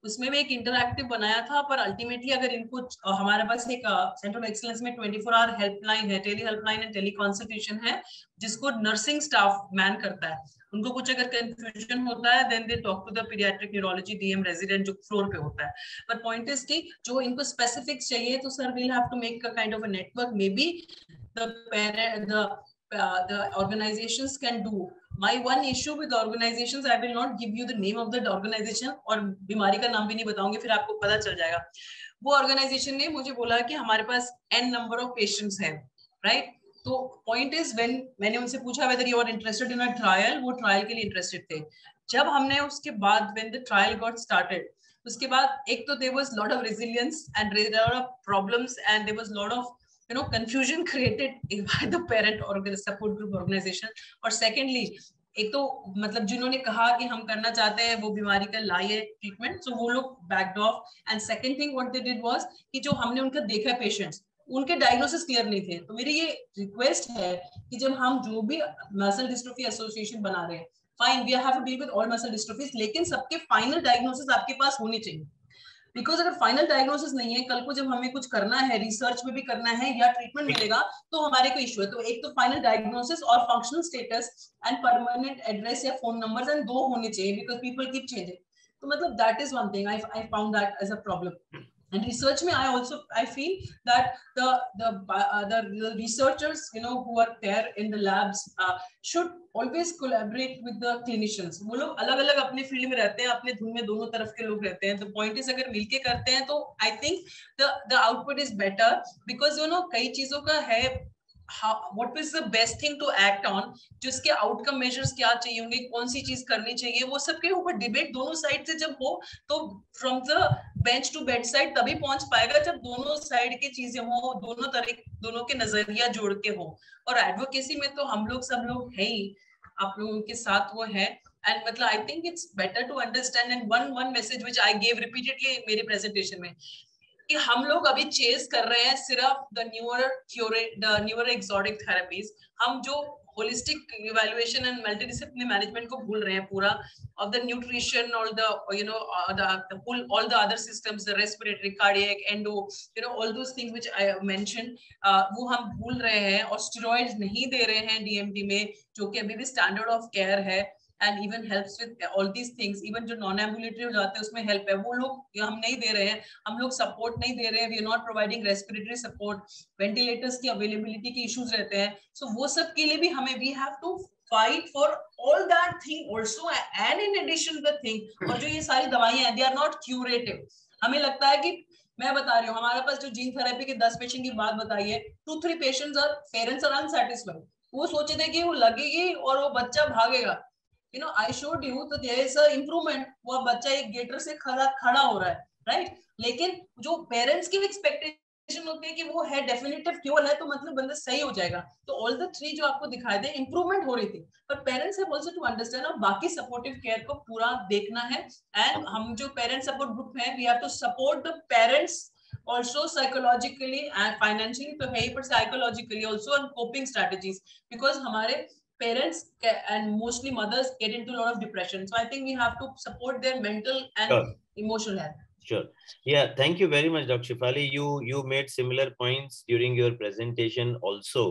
Speaker 12: उसमें भी एक इंटरैक्टिव बनाया था, पर अल्टीमेटली अगर इनको हमारे पास एक सेंटर ऑफ एक्सीलेंस में 24 आवर हेल्पलाइन है, tele helpline and tele consultation है, जिसको नर्सिंग स्टाफ मैन करता है. उनको कुछ अगर कंफ्यूजन होता है, then they talk to the paediatric neurology DM resident जो फ्लोर पे होता है. बट पॉइंट इज कि जो इनको स्पेसिफिक्स चाहिए, तो sir we'll have to make a kind of a network. May be the organizations can do. My one issue with organizations, I will not give you the name of that organization, और बीमारी का नाम भी नहीं बताऊंगी, फिर आपको पता चल जाएगा. वो ऑर्गेनाइजेशन ने मुझे बोला कि हमारे पास n नंबर ऑफ पेशेंट्स हैं, राइट? तो पॉइंट इज, व्हेन मैंने उनसे पूछा whether you are interested in a trial, वो ट्रायल के लिए इंटरेस्टेड थे. जब हमने उसके बाद when the trial got started, उसके बाद एक तो there was lot of resilience and there are problems and there was lot of confusion created by the parent or the support group organization. और secondly, एक तो मतलब जिन्होंने कहा कि हम करना चाहते हैं वो बीमारी का लाए ट्रीटमेंट, so वो लोग backed off. And second thing what they did was कि जो हमने उनका देखा पेशेंट्स, उनके डायग्नोसिस क्लियर नहीं थे. तो मेरी ये रिक्वेस्ट है कि जब हम जो भी मसल डिस्ट्रोफी एसोसिएशन बना रहे हैं, fine, we have to deal with all muscle dystrophies, लेकिन सबके फाइनल डायग्नोसिस आपके पास होनी चाहिए. बिकॉज अगर फाइनल डायग्नोसिस नहीं है, कल को जब हमें कुछ करना है, रिसर्च में भी करना है या ट्रीटमेंट मिलेगा, तो हमारे को इश्यू है. तो एक तो फाइनल डायग्नोसिस और functional status and permanent address या फोन नंबर्स, एंड दो होने चाहिए, बिकॉज पीपल कीप चेंजिंग. तो मतलब that is one thing I found that as a problem. And research में I feel that the researchers who are there in the labs should always collaborate with the clinicians. वो लोग अलग अलग अपने फील्ड में रहते हैं, अपने धुन में दोनों तरफ के लोग रहते हैं. तो पॉइंट इज अगर मिलके करते हैं तो I think the output is better, because कई चीजों का है what is the best thing to act on, जिसके आउटकम मेजर्स क्या चाहिए होंगे, कौन सी चीज करनी चाहिए, वो सबके ऊपर डिबेट दोनों साइड से जब हो, तो from the bench to bedside तभी पहुंच पाएगा जब दोनों साइड की चीजें हो, दोनों के नजरिया जोड़ के हो. और एडवोकेसी में तो हम लोग सब लोग है ही, आप लोगों के साथ वो है. एंड मतलब I think it's better to understand. And one message which I gave repeatedly मेरे प्रेजेंटेशन में, कि हम लोग अभी चेस कर रहे हैं सिर्फ द न्यूअर एक्सोटिक थेरेपीज. हम जो holistic evaluation and multidisciplinary management को भूल रहे हैं पूरा, of the nutrition or the all the other systems, the respiratory, cardiac, endo, all those things which I mentioned, वो हम भूल रहे हैं. और स्टेरॉइड्स नहीं दे रहे हैं DMD में, जो कि अभी भी स्टैंडर्ड ऑफ केयर है, and even helps with all these things. Even जो नॉन एम्बुलेटरी हो जाते हैं उसमें हेल्प है, वो लोग हम नहीं दे रहे हैं. हम लोग सपोर्ट नहीं दे रहे हैं. We are not providing respiratory support. Ventilators की अवेलेबिलिटी के इश्यूज रहते हैं. सो वो सब के लिए भी हमें we have to fight for all that thing also, and in addition the thing. और जो ये सारी दवाइयां हैं, they are not curative. हमें लगता है कि मैं बता रही हूँ, हमारे पास जो जीन थेरेपी के 10 पेशेंट की बात बताई है, 2-3 पेशेंट्स और पेरेंट्स आर अनसैटिस्फाइड. वो सोचे थे कि वो लगेगी और वो बच्चा भागेगा. I showed you that there is a improvement. वो बच्चा एक गेटर से खड़ा हो रहा है, राइट? लेकिन जो पेरेंट्स की एक्सपेक्टेशन होती है कि वो है डेफिनेटिव क्योर है, तो मतलब बंदा सही हो जाएगा. तो ऑल द 3 जो आपको दिखाए थे, इंप्रूवमेंट हो रही थी. पर parents have also to understand, और बाकी सपोर्टिव केयर को पूरा देखना है. एंड हम जो पेरेंट सपोर्ट ग्रुप है, we have to support the parents also psychologically and financially, तो है ही, पर psychologically also, and coping strategies, because हमारे parents and mostly mothers get into a lot of depression. So I think we have to support their mental and emotional health.
Speaker 1: Sure. Yeah, thank you very much, Dr. Shefali. You made similar points during your presentation also,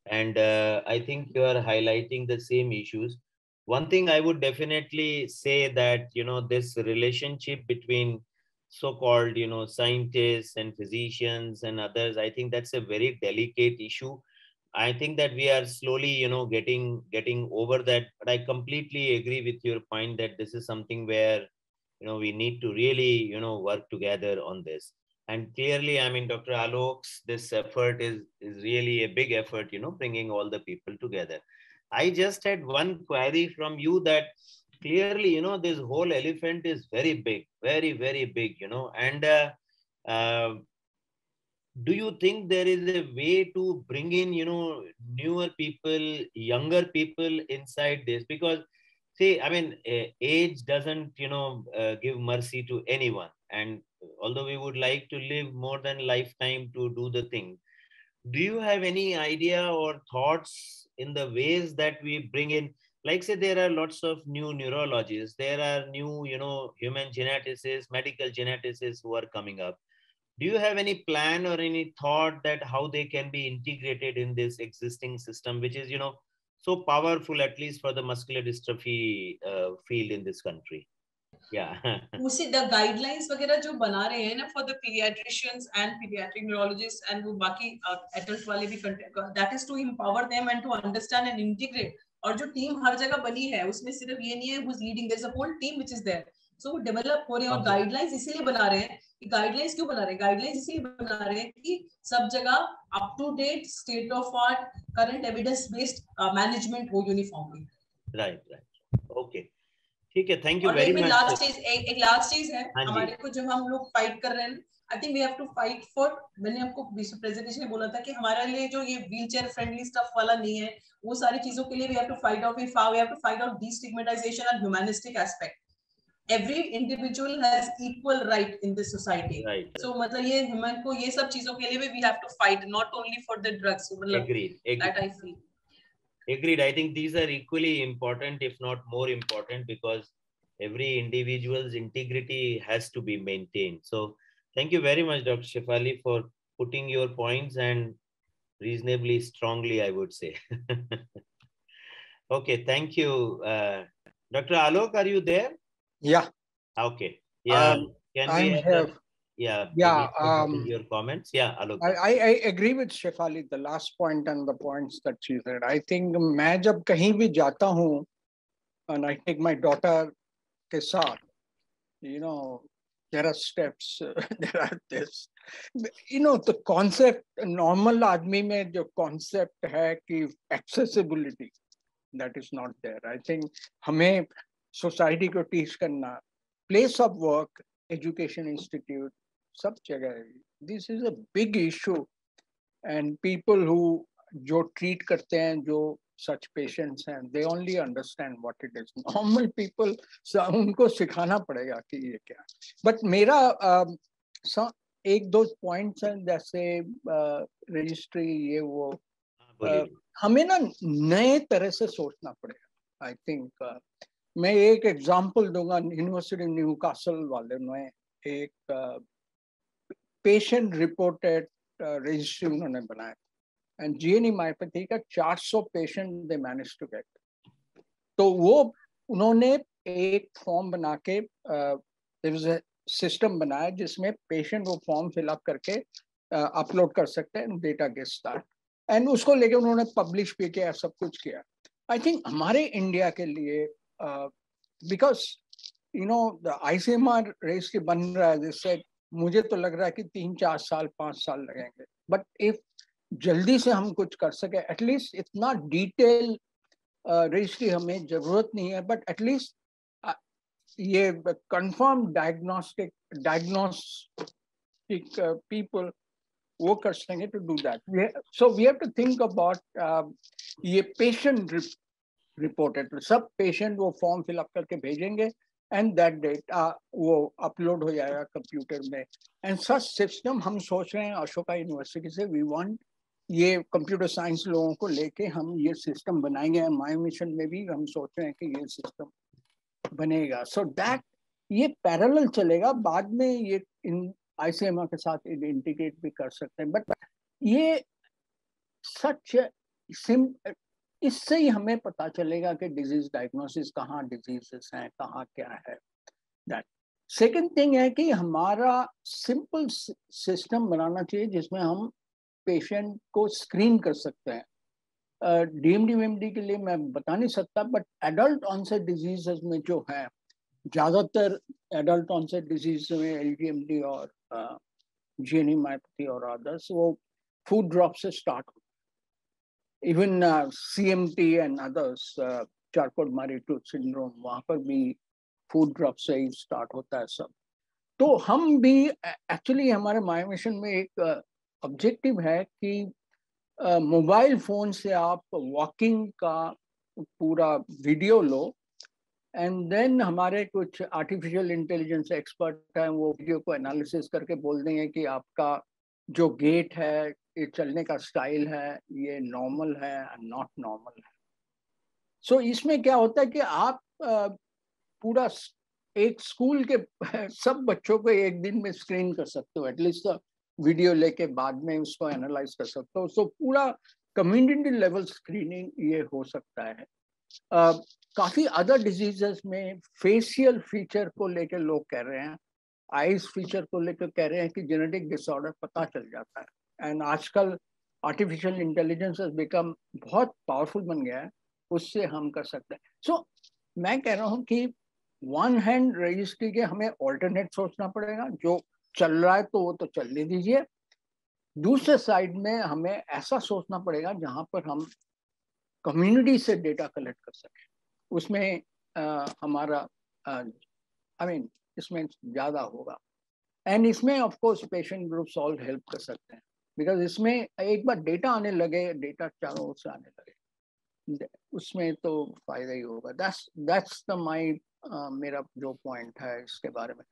Speaker 1: and I think you are highlighting the same issues. One thing I would definitely say that this relationship between so-called scientists and physicians and others, I think that's a very delicate issue. I think that we are slowly getting over that, but I completely agree with your point that this is something where we need to really work together on this. And clearly, I mean, Dr. Alok's this effort is really a big effort, bringing all the people together. I just had one query from you, that clearly this whole elephant is very big, very, very big, and do you think there is a way to bring in, newer people, younger people inside this? Because see, I mean, age doesn't, give mercy to anyone. And although we would like to live more than lifetime to do the thing, do you have any idea or thoughts in the ways that we bring in, like say there are lots of new neurologists, there are new, human geneticists, medical geneticists who are coming up. Do you have any plan or any thought that how they can be integrated in this existing system, which is, so powerful, at least for the muscular dystrophy field in this country? Yeah.
Speaker 12: उसी the guidelines वगैरह जो बना रहे हैं ना for the pediatricians and pediatric neurologists and वो बाकी adult वाले भी that is to empower them and to understand and integrate. और जो team हर जगह बनी है उसमें सिर्फ ये नहीं है who's leading, there's a whole team which is there. So वो develop हो रहे हैं और guidelines इसीलिए बना रहे हैं कि guidelines क्यों बना रहे हैं? Guidelines इसीलिए बना रहे हैं कि सब जगह up to date, state of art, current evidence based management हो uniformly.
Speaker 1: Right. Okay. ठीक है, थैंक यू वेरी मच।
Speaker 12: एक लास्ट चीज है हमारे को, जब हम लोग फाइट कर रहे हैं, I think we have to fight for, मैंने आपको प्रेजेंटेशन में बोला था कि हमारे लिए जो ये व्हीलचेयर फ्रेंडली स्टफ वाला नहीं है, वो सारी चीजों के लिए we have to fight off we have to fight off destigmatization and humanistic aspect. Every individual has equal right in this society. So मतलब ये ह्यूमन को ये सब चीजों के लिए भी we have to fight, not only for the drugs. That I feel.
Speaker 1: Agreed. I think these are equally important, if not more important, because every individual's integrity has to be maintained. So thank you very much, Dr. Shefali, for putting your points, and reasonably strongly, I would say. Okay, thank you. Dr. Alok, are you there?
Speaker 13: Yeah.
Speaker 1: Okay. Yeah. Can we have your comments? Yeah, Alok.
Speaker 13: I agree with Shefali, the last point and the points that she said. I think मैं जब कहीं भी जाता हूँ and I take my daughter के साथ, there are steps, there are this, the concept, normal आदमी में जो concept है कि accessibility, that is not there. I think हमें society को teach करना, place of work, education institute, सब जगह, this is a big issue, and people who जो treat करते हैं, जो such patients हैं, they only understand what it is. Normal people, उनको सिखाना पड़ेगा कि ये क्या। But मेरा एक दो points हैं, जैसे registry ये वो, हमें ना नए तरह से सोचना पड़ेगा। I think मैं एक एग्जांपल दूंगा, यूनिवर्सिटी न्यूकासल वाले ने एक पेशेंट रिपोर्टेड रजिस्ट्री उन्होंने बनाया, एंड जीएनई मायोपैथी का 400 patient they manage to get. तो वो उन्होंने एक फॉर्म बना के सिस्टम बनाया जिसमें पेशेंट वो फॉर्म फिलअप करके अपलोड कर सकते हैं, डेटा गेट्स दैट, एंड उसको लेके उन्होंने पब्लिश भी किया, सब कुछ किया। आई थिंक हमारे इंडिया के लिए बिकॉज द ICMR रजिस्ट्री बन रहा है, जिससे मुझे तो लग रहा है कि 3-4 साल 5 साल लगेंगे, बट इफ जल्दी से हम कुछ कर सके, एटलीस्ट इतना डिटेल रजिस्ट्री हमें जरूरत नहीं है, बट एटलीस्ट ये कंफर्म डायग्नोस्टिक पीपल वो कर सकेंगे to do that. So we have to think about ये पेशेंट रिपोर्टेड, सब पेशेंट वो फॉर्म फिलअप करके भेजेंगे एंड दैट डेटा वो अपलोड हो जाएगा कंप्यूटर में, एंड सच सिस्टम हम सोच रहे हैं अशोका यूनिवर्सिटी से, वी वांट ये कंप्यूटर साइंस लोगों को लेके हम ये सिस्टम बनाएंगे। माय मिशन में भी हम सोच रहे हैं कि ये सिस्टम बनेगा, सो दैट ये पैरेलल चलेगा, बाद में ये इन ICMR के साथ इंटीग्रेट भी कर सकते हैं। बट ये सच इससे ही हमें पता चलेगा कि डिजीज डायग्नोसिस कहाँ डिजीजेस हैं, कहाँ क्या है। दैट सेकंड थिंग है कि हमारा सिंपल सिस्टम बनाना चाहिए जिसमें हम पेशेंट को स्क्रीन कर सकते हैं। DMD के लिए मैं बता नहीं सकता, बट एडल्ट ऑनसेट डिजीजेस में जो है, ज़्यादातर एडल्ट ऑनसेट डिजीज में LGMD और GNE मायोपैथी और अदर्स वो फूड ड्रॉप से स्टार्ट होता है। Even CMT and others, Charcot Marie Tooth syndrome, वहाँ पर भी फूड ड्रॉप से ही स्टार्ट होता है सब। तो हम भी एक्चुअली हमारे माय मिशन में एक ऑब्जेक्टिव है कि मोबाइल फोन से आप वॉकिंग का पूरा वीडियो लो एंड देन हमारे कुछ आर्टिफिशियल इंटेलिजेंस एक्सपर्ट हैं, वो वीडियो को एनालिसिस करके बोल देंगे कि आपका जो गेट है, ये चलने का स्टाइल है, ये नॉर्मल है नॉट नॉर्मल है। सो इसमें क्या होता है कि आप पूरा एक स्कूल के सब बच्चों को एक दिन में स्क्रीन कर सकते हो, एटलीस्ट वीडियो लेके बाद में उसको एनालाइज कर सकते हो। सो पूरा कम्युनिटी लेवल स्क्रीनिंग ये हो सकता है। काफी अदर डिजीजेस में फेशियल फीचर को लेकर लोग कह रहे हैं, आईज फीचर को लेकर कह रहे हैं कि जेनेटिक डिसऑर्डर पता चल जाता है। एंड आजकल आर्टिफिशियल इंटेलिजेंस बिकम बहुत पावरफुल बन गया है, उससे हम कर सकते हैं। सो मैं कह रहा हूँ कि वन हैंड रजिस्ट्री के हमें ऑल्टरनेट सोचना पड़ेगा, जो चल रहा है तो वो तो चलने दीजिए। दूसरे साइड में हमें ऐसा सोचना पड़ेगा जहां पर हम कम्युनिटी से डेटा कलेक्ट कर सकें। उसमें हमारा इसमें ज़्यादा होगा। एंड इसमें of course patient groups all help कर सकते हैं, बिकॉज इसमें एक बार डेटा आने लगे, डेटा चारों ओर से आने लगे, उसमें तो फायदा ही होगा। दैट्स द मेरा जो पॉइंट है इसके बारे में।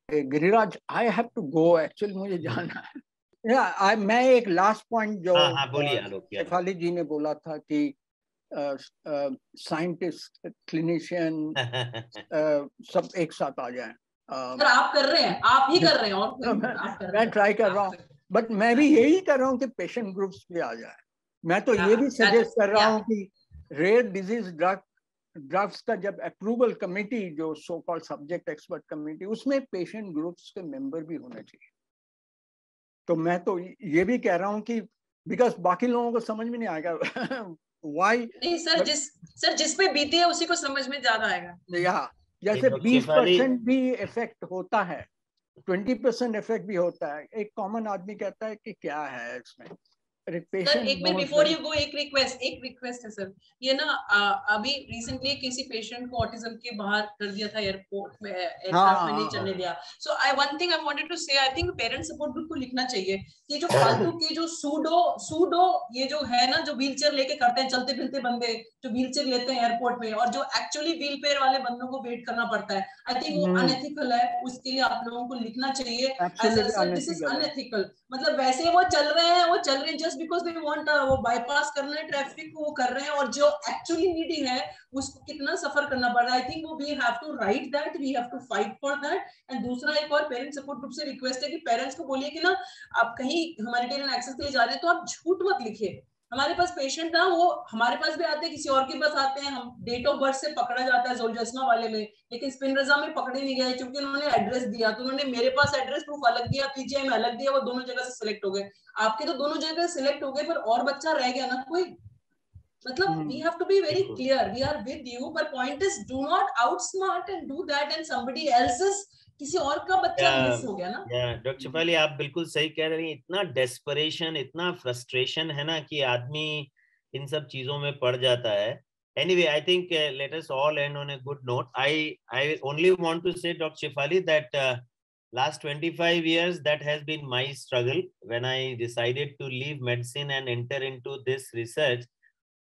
Speaker 13: Giriraj, I have to go, actually मुझे जाना है। मैं एक लास्ट पॉइंट जो शेफाली जी ने बोला था कि साइंटिस्ट, क्लिनिशियन सब एक साथ आ जाएं।
Speaker 12: आप कर रहे हैं, आप ही कर रहे हैं, और
Speaker 13: मैं ट्राई कर रहा हूँ, बट मैं भी यही कर रहा हूँ कि पेशेंट ग्रुप्स भी आ जाए। मैं तो ये भी सजेस्ट कर रहा हूँ कि रेयर डिजीज ड्रग्स का जब अप्रूवल कमेटी, जो so called subject expert committee, उसमें पेशेंट ग्रुप्स के मेंबर भी होने चाहिए। तो मैं तो ये भी कह रहा हूँ कि बिकॉज बाकी लोगों को समझ में नहीं आएगा व्हाई।
Speaker 12: नहीं सर, जिस पे बीती है उसी को समझ में ज्यादा आएगा।
Speaker 13: या जैसे 20% भी इफेक्ट होता है, 20% इफेक्ट भी होता है। एक कॉमन आदमी कहता है कि क्या है इसमें।
Speaker 12: सर एक मिनट बिफोर यू गो, एक रिक्वेस्ट है सर। ये ना अभी रिसेंटली किसी पेशेंट को ऑटिज्म के बाहर कर दिया था एयरपोर्ट में, एयरक्राफ्ट में नहीं चलने दिया। So one thing I wanted to say, I think parent support group को लिखना चाहिए कि जो फालतू की जो सूडो ये जो है ना, जो व्हील चेयर लेके करते हैं, चलते फिरते बंदे जो व्हील चेयर लेते हैं एयरपोर्ट में, और जो एक्चुअली व्हील पेयर वाले बंदों को वेट करना पड़ता है, आई थिंक वो अनएथिकल है। उसके लिए आप लोगों को लिखना चाहिए दिस इज अनएथिकल। मतलब वैसे वो चल रहे हैं जस्ट बिकॉज दे वांट, वो बाईपास करना है ट्रैफिक को, वो कर रहे हैं, और जो एक्चुअली नीडी है उसको कितना सफर करना पड़ रहा है। आई थिंक वो we have to write that, we have to fight for that. And दूसरा एक और पेरेंट सपोर्ट ग्रुप से रिक्वेस्ट है कि पेरेंट्स को बोलिए कि ना, आप कहीं ह्यूमैनिटेरियन एक्सेस के लिए जा रहे हैं तो आप झूठ मत लिखिए। हमारे पास पेशेंट ना, वो हमारे पास भी आते हैं, किसी और के पास आते हैं, हम डेट ऑफ बर्थ से पकड़ा जाता है जोलजस्मा वाले में, लेकिन स्पिनरजा में पकड़े नहीं गए क्योंकि उन्होंने एड्रेस दिया। तो उन्होंने मेरे पास एड्रेस प्रूफ अलग दिया, पीजीआई में अलग दिया, वो दोनों जगह से सिलेक्ट हो गए। आपके तो दोनों जगह सिलेक्ट हो गए, पर और बच्चा रह गया ना कोई। मतलब we have to be very clear, we are with you, but point is do not outsmart and do that and somebody else's, किसी और का बच्चा मिस हो गया ना।
Speaker 1: डॉक्टर शेफाली, आप बिल्कुल सही कह रही हैं। इतना डेस्परेशन, इतना फ्रस्ट्रेशन है ना कि आदमी इन सब चीजों में पड़ जाता है। Anyway, I think let us all end on a good note. I only want to say, Dr. Shefali, that last 25 years that has been my struggle. When I decided to leave medicine and enter into this research,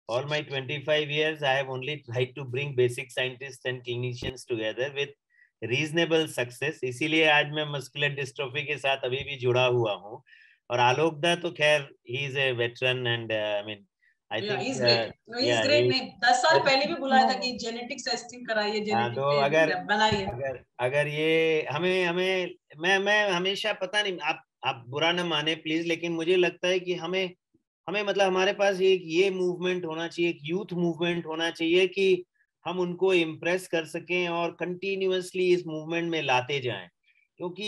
Speaker 1: all my 25 years I have only tried to bring basic scientists and clinicians together with reasonable success. इसीलिए आज मैं मस्कुलर डिस्ट्रोफी के साथ अभी भी जुड़ा हुआ हूँ। और आलोक दा तो खैर he is a veteran and I mean I think
Speaker 12: he's great. No, he's great. नहीं 10 साल पहले भी बुलाया था कि जेनेटिक्स टेस्टिंग कराइए, जेनेटिक पे बनाइए।
Speaker 1: अगर ये हमें मैं हमेशा, पता नहीं, आप बुरा न माने प्लीज, लेकिन मुझे लगता है कि हमें मतलब हमारे पास एक ये मूवमेंट होना चाहिए, एक यूथ मूवमेंट होना चाहिए कि हम उनको इम्प्रेस कर सकें और कंटिन्यूअसली इस मूवमेंट में लाते जाएं। क्योंकि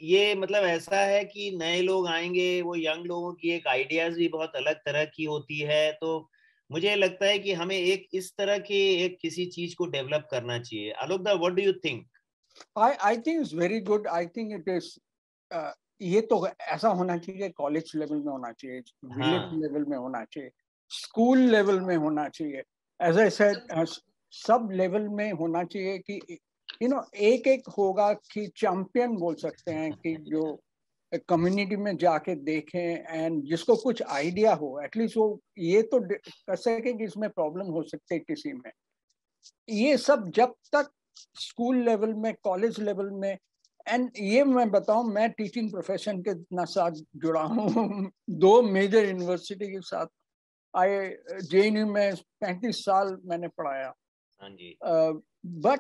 Speaker 1: ये मतलब ऐसा है कि नए लोग आएंगे, वो यंग लोगों की एक आइडियाज भी बहुत अलग तरह की होती है। तो मुझे लगता है कि हमें एक इस तरह की एक किसी चीज को डेवलप करना चाहिए। आलोक दा, what do you think?
Speaker 13: I think it's very good. I think it is, ये तो ऐसा होना चाहिए, कॉलेज लेवल में होना चाहिए, विलेज लेवल में होना चाहिए, स्कूल लेवल में होना चाहिए, as I said sub level में होना चाहिए कि एक होगा कि चैंपियन बोल सकते हैं कि जो कम्युनिटी में जाके देखें, एंड जिसको कुछ आइडिया हो एटलीस्ट वो ये तो कर सके कि इसमें प्रॉब्लम हो सकते है किसी में। ये सब जब तक स्कूल लेवल में, कॉलेज लेवल में, एंड ये मैं बताऊं, मैं टीचिंग प्रोफेशन के इतना साथ जुड़ा हूँ 2 मेजर यूनिवर्सिटी के साथ। JNU में 35 साल मैंने पढ़ाया। बट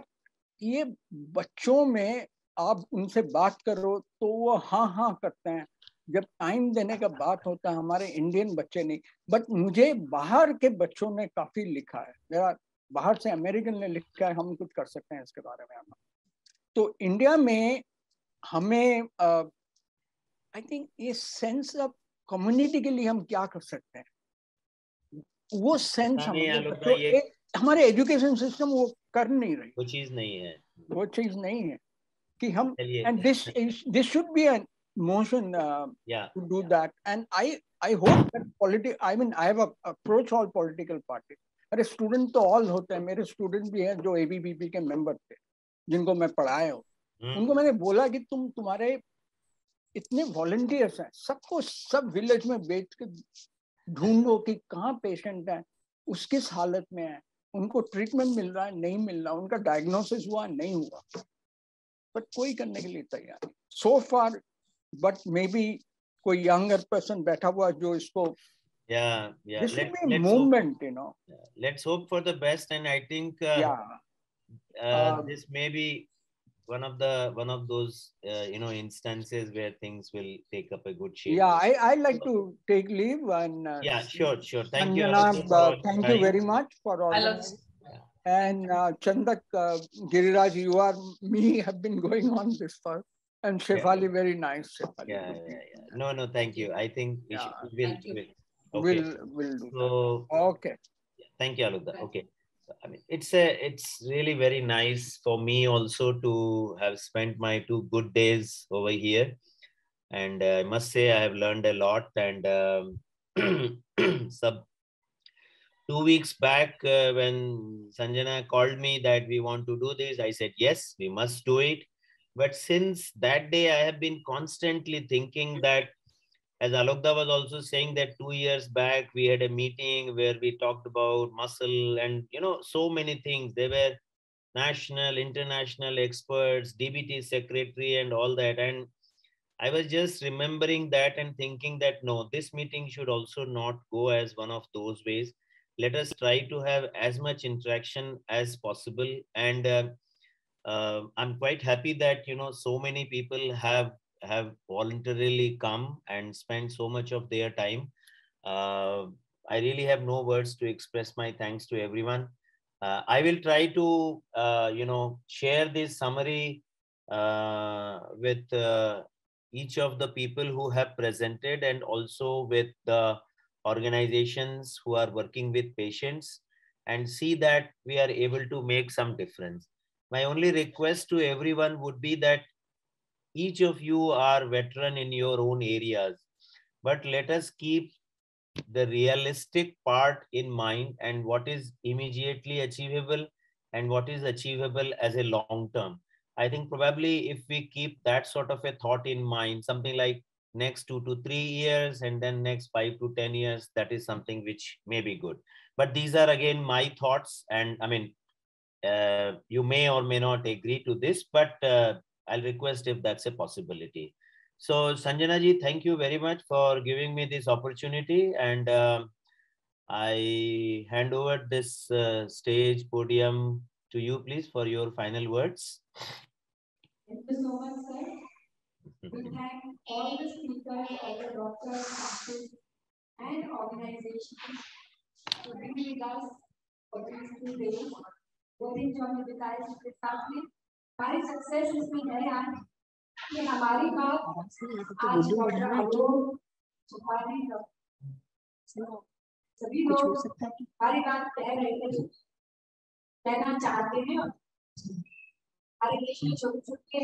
Speaker 13: ये बच्चों में आप उनसे बात करो तो वो हाँ हाँ करते हैं, जब टाइम देने का बात होता है हमारे इंडियन बच्चे नहीं। बट मुझे बाहर के बच्चों ने काफी लिखा है, मेरा बाहर से अमेरिकन ने लिखा है, हम कुछ कर सकते हैं इसके बारे में। तो इंडिया में हमें आई थिंक ये सेंस ऑफ कम्युनिटी के लिए हम क्या कर सकते हैं, वो सेंस हमारे एजुकेशन सिस्टम वो कर नहीं रही,
Speaker 1: वो चीज नहीं है
Speaker 13: कि हम, and this should be a motion to do that, and I hope that I mean I have approached all political parties। अरे स्टूडेंट तो ऑल होते हैं, मेरे स्टूडेंट भी हैं जो ABVP के मेंबर थे जिनको मैं पढ़ाया हूँ, उनको मैंने बोला कि तुम्हारे इतने वॉलंटियर्स हैं, सबको सब विलेज में बैठ के ढूंढो कि कहाँ पेशेंट है, उस किस हालत में है, उनको ट्रीटमेंट मिल रहा है नहीं मिल रहा, उनका डायग्नोसिस हुआ नहीं हुआ, बट कोई करने के लिए तैयार नहीं सो फार। बट मे बी कोई यंगर पर्सन बैठा हुआ जो इसको, this should be a movement, you know।
Speaker 1: Let's hope for the best, and I think this may be one of those instances where things will take up a good shape.
Speaker 13: Yeah, I like to take leave, and
Speaker 1: sure. Thank you.
Speaker 13: Thank you very much for all. And Chandak, Giriraj, you are me have been going on this far, and Shefali very nice. Shefali.
Speaker 1: Yeah. No, thank you. I think we'll
Speaker 13: do
Speaker 1: so,
Speaker 13: that. Okay.
Speaker 1: Thank you, Alokda. Okay. I mean, it's really very nice for me also to have spent my 2 good days over here, and I must say I have learned a lot. And 2 weeks back, when Sanjana called me that we want to do this, I said yes, we must do it. But since that day, I have been constantly thinking that, as Alokda was also saying, that 2 years back we had a meeting where we talked about muscle and so many things. There were national, international experts, DBT secretary and all that. And I was just remembering that and thinking that no, this meeting should also not go as one of those ways. Let us try to have as much interaction as possible. And I'm quite happy that so many people have voluntarily come and spent so much of their time. I really have no words to express my thanks to everyone. I will try to share this summary with each of the people who have presented, and also with the organizations who are working with patients, and see that we are able to make some difference. My only request to everyone would be that each of you are veteran in your own areas, but let us keep the realistic part in mind, and what is immediately achievable and what is achievable as a long term. I think probably if we keep that sort of a thought in mind, something like next 2 to 3 years and then next 5 to 10 years, that is something which may be good. But these are again my thoughts, and I mean, you may or may not agree to this, but I'll request if that's a possibility. So Sanjana ji, thank you very much for giving me this opportunity, and I hand over this stage podium to you, please, for your final words.
Speaker 9: Thank you so much, sir. We thank all the speakers, all the doctors, nurses, and organizations for being with us for these 2 days. वो दिन जो हमने बिताए उसके साथ में हमारी सक्सेस इसमें है आज कि हमारी बात आज सभी लोग हमारी बात कह रहे थे, कहना चाहते हैं। हमारे देश में छोटे छोटे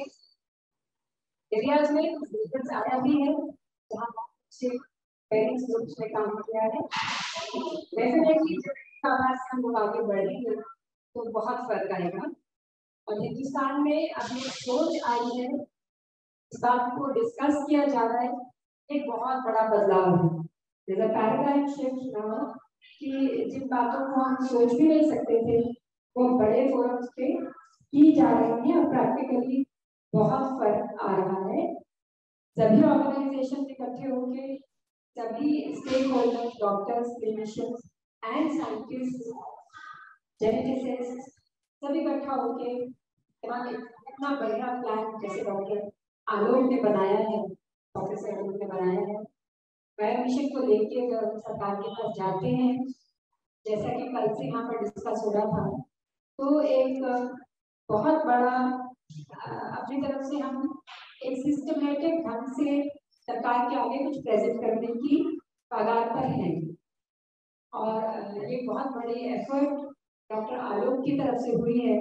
Speaker 9: एरियाज में कुछ डिफरेंस आया भी है जहाँ से पेरेंट्स लोग उसमें काम किया है। डेफिनेटली जब आवाज हम लोग आगे बढ़ेंगे तो बहुत फर्क आएगा। और हिंदुस्तान में अब ये सोच आई है इस बात को डिस्कस किया जा रहा है, एक बहुत बड़ा बदलाव है। जैसे पैराडाइम शिफ्ट ना कि जिन बातों को हम सोच भी नहीं सकते थे वो बड़े फोरम्स पे की जा रही है और प्रैक्टिकली बहुत फर्क आ रहा है। सभी ऑर्गेनाइजेशन इकट्ठे होकर सभी stakeholders, doctors, clinicians and scientist, geneticist सभी इकट्ठा होके इतना बढ़िया प्लान जैसे डॉक्टर आलोक ने बनाया है, प्रोफेसर आलोक ने बनाया है, वह मिशन को लेके जब सरकार के पास जाते हैं, जैसा कि कल से यहाँ पर डिस्कस हो रहा था, तो एक बहुत बड़ा अपनी तरफ से हम एक सिस्टमेटिक ढंग से सरकार के आगे कुछ प्रेजेंट करने की कगार पर है। और ये बहुत बड़ी एफर्ट डॉक्टर आलोक की तरफ से हुई है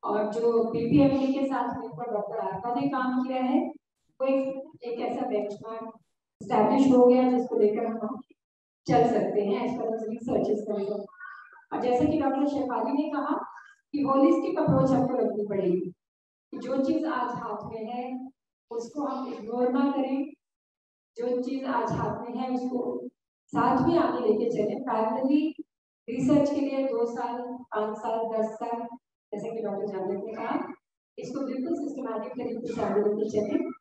Speaker 9: और जो बीपीएमडी के साथ मिलकर डॉक्टर आरका ने काम किया है, वो एक ऐसा बेंचमार्क एस्टैब्लिश हो गया जिसको लेकर हम चल सकते हैं एज पर रिसर्चेस करेंगे। और जैसे कि डॉक्टर शेफाली ने कहा कि होलिस्टिक अप्रोच हमको रखनी पड़ेगी, जो चीज आज हाथ में है उसको हम इग्नोर ना करें, जो चीज आज हाथ में है उसको साथ में आगे लेके चलें। प्राइमरी रिसर्च के लिए 2 साल, 5 साल, 10 साल, जैसे कि डॉक्टर जावेद ने कहा, इसको बिल्कुल सिस्टमैटिक तरीके से आगे लेके चलें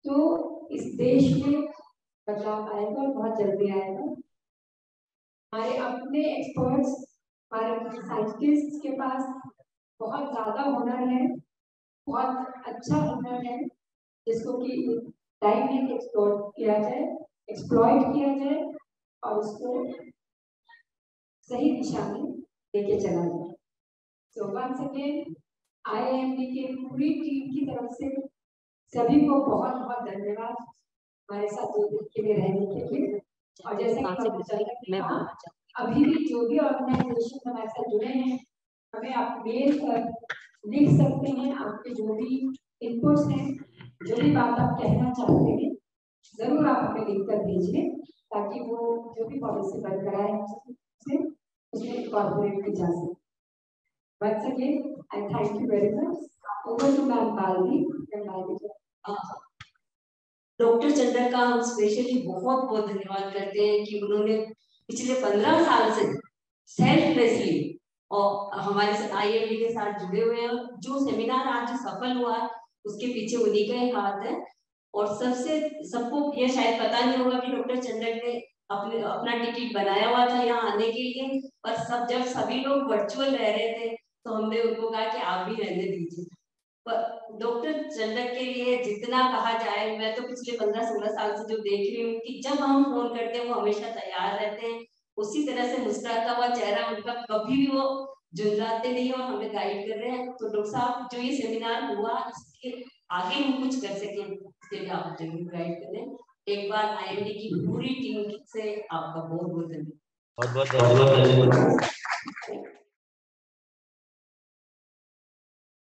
Speaker 9: तो इस देश में बदलाव आएगा और बहुत जल्दी आएगा। हमारे अपने एक्सपर्ट्स, हमारे साइंटिस्ट के पास बहुत ज्यादा हुनर है, बहुत अच्छा हुनर है जिसको कि टाइम है एक्सप्लोर किया जाए, एक्सप्लॉइट किया जाए और उसको सही दिशा में लेके चला जाए। सो वंस अगेन आईआईएमडी के पूरी टीम की तरफ से सभी को बहुत बहुत धन्यवाद हमारे साथ 2 दिन के लिए रहने के लिए। और जैसे कि अभी भी जो भी ऑर्गेनाइजेशन हमारे साथ जुड़े हैं, हमें आप मेल कर लिख सकते हैं, आपके जो भी इनपुट्स हैं, जो भी बात आप कहना चाहते हैं, जरूर आप हमें लिख कर भेजिए ताकि वो जो भी पॉलिसी बनकर आए उसमें इनकॉर्पोरेट की जा सके। Once again, I thank you very much. Over to Ma'am Balvi.
Speaker 14: Doctor Chander का हम स्पेशली बहुत बहुत धन्यवाद करते हैं कि उन्होंने पिछले 15 साल से सेल्फलेसली और हमारे साथ आईएमडी के साथ जुड़े हुए हैं। जो सेमिनार आज सफल हुआ है उसके पीछे उन्हीं का ही हाथ है। और सबको ये शायद पता नहीं होगा कि डॉक्टर चंदर ने अपना टिकट बनाया हुआ था यहाँ आने के लिए, और जब सभी लोग वर्चुअल रह रहे थे तो हमने उनको कहा कि आप भी रहने दीजिए। डॉक्टर चंदर के लिए जितना कहा जाए, मैं तो पिछले 15-16 साल से जो देख रही हूँ कि जब हम फोन करते हैं वो हमेशा तैयार रहते हैं, उसी तरह से मुस्कुराता हुआ चेहरा उनका, कभी भी वो झुंझलाते नहीं और हमें गाइड कर रहे हैं। तो डॉक्टर साहब जो ये सेमिनार हुआ इसके आगे हम कुछ कर सके इसके लिए आप जरूर गाइड करें। एक बार आईएमडी की पूरी टीम से आपका बहुत बहुत धन्यवाद।
Speaker 1: बहुत बहुत धन्यवाद।